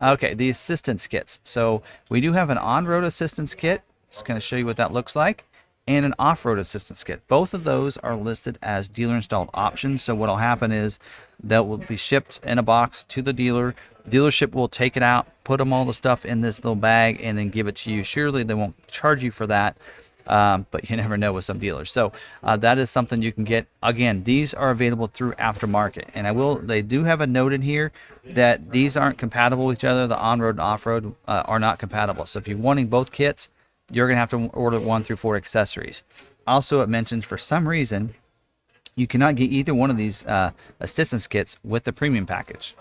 Okay, the assistance kits. So we do have an on-road assistance kit. Just going to show you what that looks like. And an off-road assistance kit. Both of those are listed as dealer installed options. So what will happen is that will be shipped in a box to the dealer. Dealership will take it out, put them all the stuff in this little bag, and then give it to you. Surely they won't charge you for that, but you never know with some dealers. So that is something you can get. Again, these are available through aftermarket, and they do have a note in here that these aren't compatible with each other. The on-road and off-road are not compatible. So if you're wanting both kits, you're going to have to order one through Ford Accessories. Also, it mentions for some reason you cannot get either one of these assistance kits with the premium package.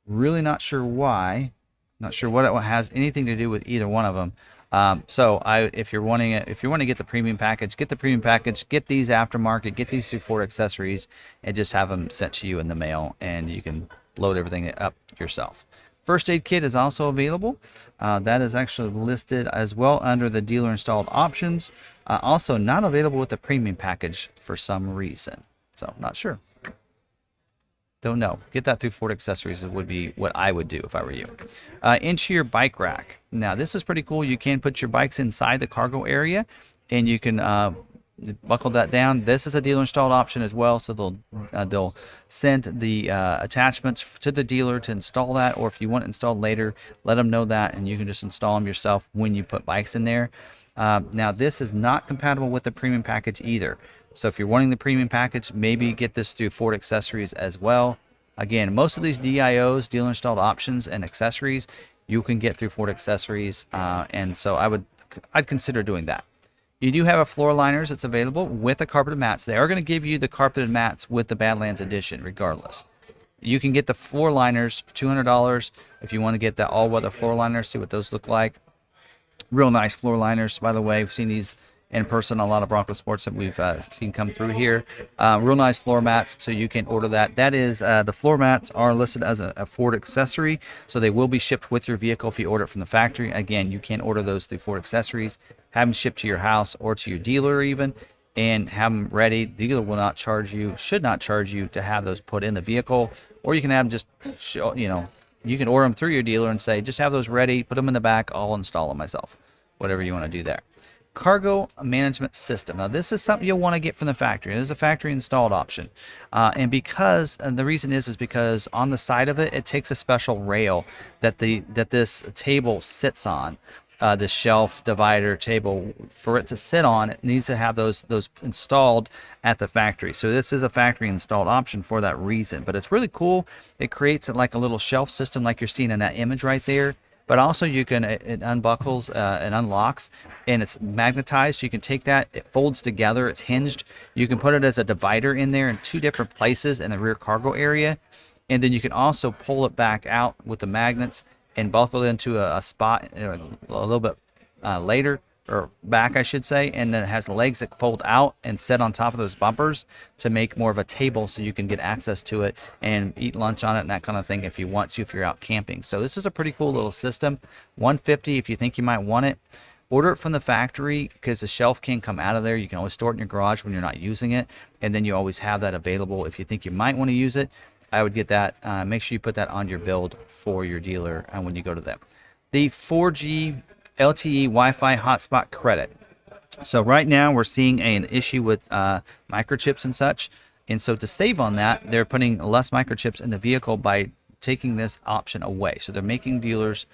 Really not sure why. Not sure what it has anything to do with either one of them. If you want to get the premium package, get the premium package. Get these aftermarket. Get these through Ford Accessories, and just have them sent to you in the mail, and you can load everything up yourself. First aid kit is also available. That is actually listed as well under the dealer installed options. Also not available with the premium package for some reason. So not sure. Don't know. Get that through Ford Accessories would be what I would do if I were you. Interior bike rack. Now this is pretty cool. You can put your bikes inside the cargo area, and you can buckle that down. This is a dealer installed option as well, so they'll send the attachments to the dealer to install that, or if you want it installed later, let them know that, and you can just install them yourself when you put bikes in there. Now this is not compatible with the premium package either. So if you're wanting the premium package, maybe get this through Ford Accessories as well. Again, most of these DIOs, dealer installed options and accessories, you can get through Ford Accessories, and so I'd consider doing that. You do have a floor liners that's available with the carpeted mats. They are going to give you the carpeted mats with the Badlands edition regardless. You can get the floor liners for $200 if you want to get the all-weather floor liners, see what those look like. Real nice floor liners, by the way. We've seen these in person a lot of Bronco Sports that we've seen come through here. Real nice floor mats, so you can order that. That is, the floor mats are listed as a Ford accessory, so they will be shipped with your vehicle if you order it from the factory. Again, you can order those through Ford Accessories, have them shipped to your house or to your dealer even, and have them ready. The dealer will not charge you, should not charge you to have those put in the vehicle, or you can have them just, you can order them through your dealer and say, just have those ready, put them in the back, I'll install them myself. Whatever you want to do there. Cargo management system. Now this is something you'll want to get from the factory. It is a factory installed option, and the reason is because on the side of it, it takes a special rail that this table sits on. This shelf divider table, for it to sit on, it needs to have those installed at the factory. So this is a factory installed option for that reason. But it's really cool. It creates it like a little shelf system, like you're seeing in that image right there. But also it unbuckles and unlocks, and it's magnetized. So you can take that, it folds together, it's hinged. You can put it as a divider in there in two different places in the rear cargo area. And then you can also pull it back out with the magnets and buckle it into a spot a little bit later, or back I should say, and then it has legs that fold out and set on top of those bumpers to make more of a table, so you can get access to it and eat lunch on it and that kind of thing if you want to, if you're out camping. So this is a pretty cool little system. $150 if you think you might want it. Order it from the factory, because the shelf can come out of there. You can always store it in your garage when you're not using it, and then you always have that available if you think you might want to use it. I would get that. Make sure you put that on your build for your dealer when you go to them. The 4G LTE Wi-Fi hotspot credit. So right now we're seeing an issue with microchips and such, and so to save on that, they're putting less microchips in the vehicle by taking this option away. So they're making dealers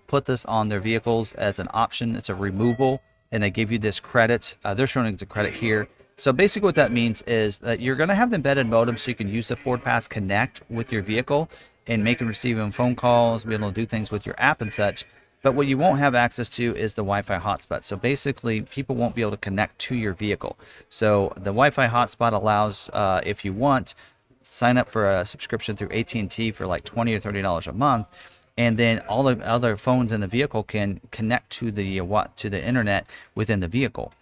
put this on their vehicles as an option. It's a removal, and they give you this credit. They're showing it's a credit here. So basically what that means is that you're going to have the embedded modem, so you can use the FordPass Connect with your vehicle and make and receive phone calls, be able to do things with your app and such. But what you won't have access to is the Wi-Fi hotspot. So basically, people won't be able to connect to your vehicle. So the Wi-Fi hotspot allows, if you want, sign up for a subscription through AT&T for like $20 or $30 a month, and then all the other phones in the vehicle can connect to the internet within the vehicle.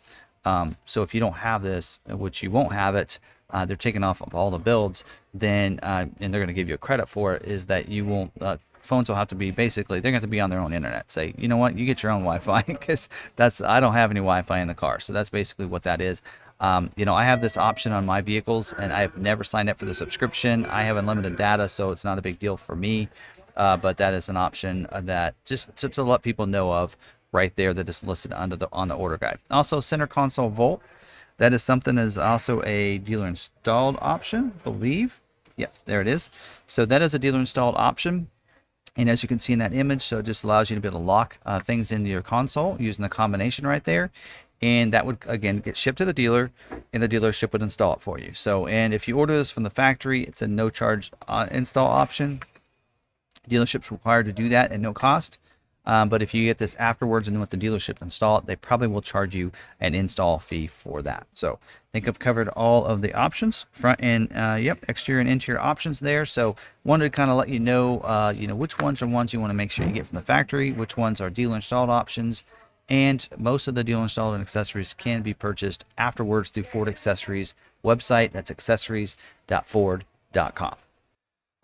So if you don't have this, which you won't have it, they're taking off of all the builds, then and they're going to give you a credit for it, is that you won't. Phones will have to be, basically, they're going to have to be on their own internet. Say, you know what, you get your own Wi-Fi, because I don't have any Wi-Fi in the car. So that's basically what that is. You know, I have this option on my vehicles, and I've never signed up for the subscription. I have unlimited data, so it's not a big deal for me. But that is an option that just to let people know of right there, that is listed under on the order guide. Also, center console volt. That is something that is also a dealer installed option, I believe. Yes, there it is. So that is a dealer installed option. And as you can see in that image, so it just allows you to be able to lock things into your console using the combination right there. And that would, again, get shipped to the dealer, and the dealership would install it for you. So, and if you order this from the factory, it's a no charge install option. Dealership's required to do that at no cost. But if you get this afterwards and want the dealership to install it, they probably will charge you an install fee for that. So I think I've covered all of the options, front and exterior and interior options there. So wanted to kind of let you know, which ones are ones you want to make sure you get from the factory, which ones are dealer installed options, and most of the dealer installed and accessories can be purchased afterwards through Ford Accessories website. That's accessories.ford.com.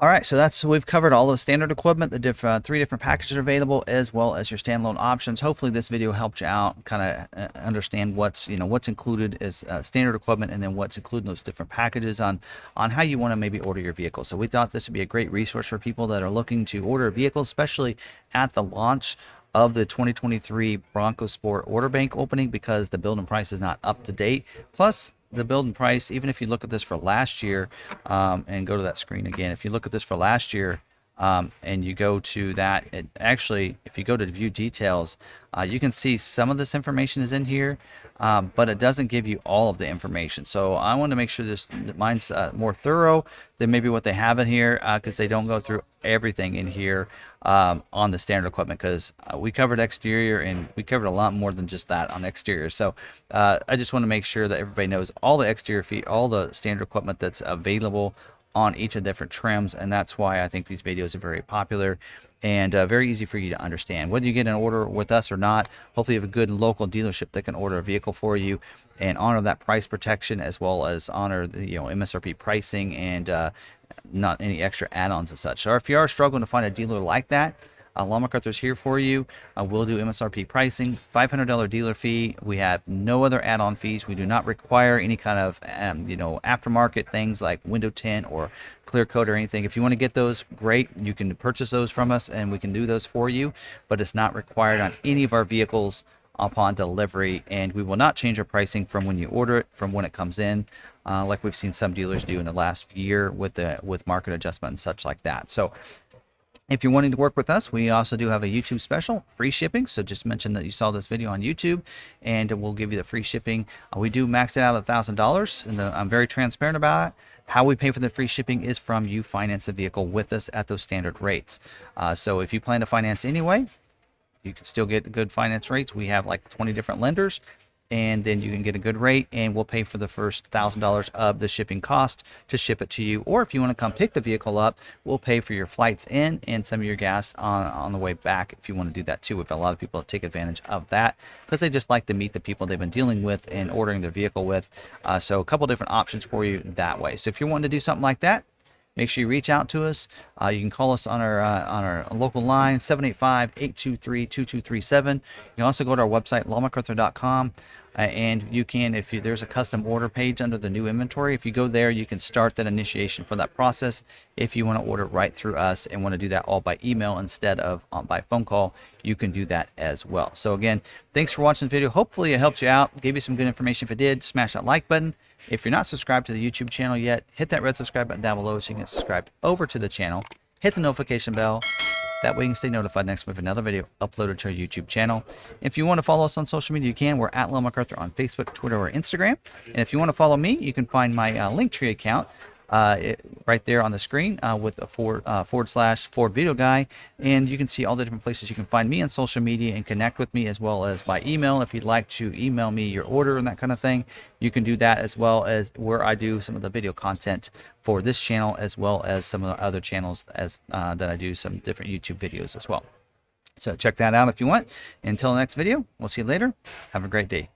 All right, so we've covered all the standard equipment. The 3 different packages are available, as well as your standalone options. Hopefully, this video helped you out, kind of understand what's included as standard equipment, and then what's included in those different packages on how you want to maybe order your vehicle. So we thought this would be a great resource for people that are looking to order a vehicle, especially at the launch of the 2023 Bronco Sport order bank opening, because the build and price is not up to date. Plus, the build and price, even if you look at this for last year, and go to that screen again, if you look at this for last year, and you go to that, if you go to view details, you can see some of this information is in here, but it doesn't give you all of the information. So I want to make sure mine's more thorough than maybe what they have in here, because they don't go through everything in here on the standard equipment, because we covered exterior, and we covered a lot more than just that on exterior. So I just want to make sure that everybody knows all the exterior all the standard equipment that's available on each of the different trims, and that's why I think these videos are very popular and very easy for you to understand. Whether you get an order with us or not, hopefully you have a good local dealership that can order a vehicle for you and honor that price protection, as well as honor the MSRP pricing and not any extra add-ons and such. So if you are struggling to find a dealer like that, McArthur's here for you. We'll do MSRP pricing, $500 dealer fee. We have no other add-on fees. We do not require any kind of aftermarket things like window tint or clear coat or anything. If you want to get those, great. You can purchase those from us, and we can do those for you. But it's not required on any of our vehicles upon delivery, and we will not change our pricing from when you order it, from when it comes in, like we've seen some dealers do in the last year with market adjustment and such like that. So if you're wanting to work with us, we also do have a YouTube special, free shipping. So just mention that you saw this video on YouTube, and we'll give you the free shipping. We do max it out at $1,000, and I'm very transparent about it. How we pay for the free shipping is from you finance the vehicle with us at those standard rates. So if you plan to finance anyway, you can still get good finance rates. We have like 20 different lenders, and then you can get a good rate, and we'll pay for the first $1,000 of the shipping cost to ship it to you. Or if you want to come pick the vehicle up, we'll pay for your flights in and some of your gas on the way back, if you want to do that too. We've got a lot of people that take advantage of that because they just like to meet the people they've been dealing with and ordering their vehicle with. So a couple different options for you that way. So if you're wanting to do something like that, make sure you reach out to us. You can call us on our local line, 785-823-2237. You can also go to our website, McArthur.com. And you can, there's a custom order page under the new inventory. If you go there, you can start that initiation for that process. If you want to order right through us and want to do that all by email instead of by phone call, you can do that as well. So again, thanks for watching the video. Hopefully it helped you out, gave you some good information. If it did, smash that like button. If you're not subscribed to the YouTube channel yet, hit that red subscribe button down below so you can get subscribed over to the channel. Hit the notification bell. That way you can stay notified next time we have another video uploaded to our YouTube channel. If you want to follow us on social media, you can. We're at McArthur on Facebook, Twitter, or Instagram. And if you want to follow me, you can find my Linktree account right there on the screen with a /Ford Video Guy. And you can see all the different places you can find me on social media and connect with me, as well as by email. If you'd like to email me your order and that kind of thing, you can do that, as well as where I do some of the video content for this channel, as well as some of the other channels that I do some different YouTube videos as well. So check that out if you want. Until the next video, we'll see you later. Have a great day.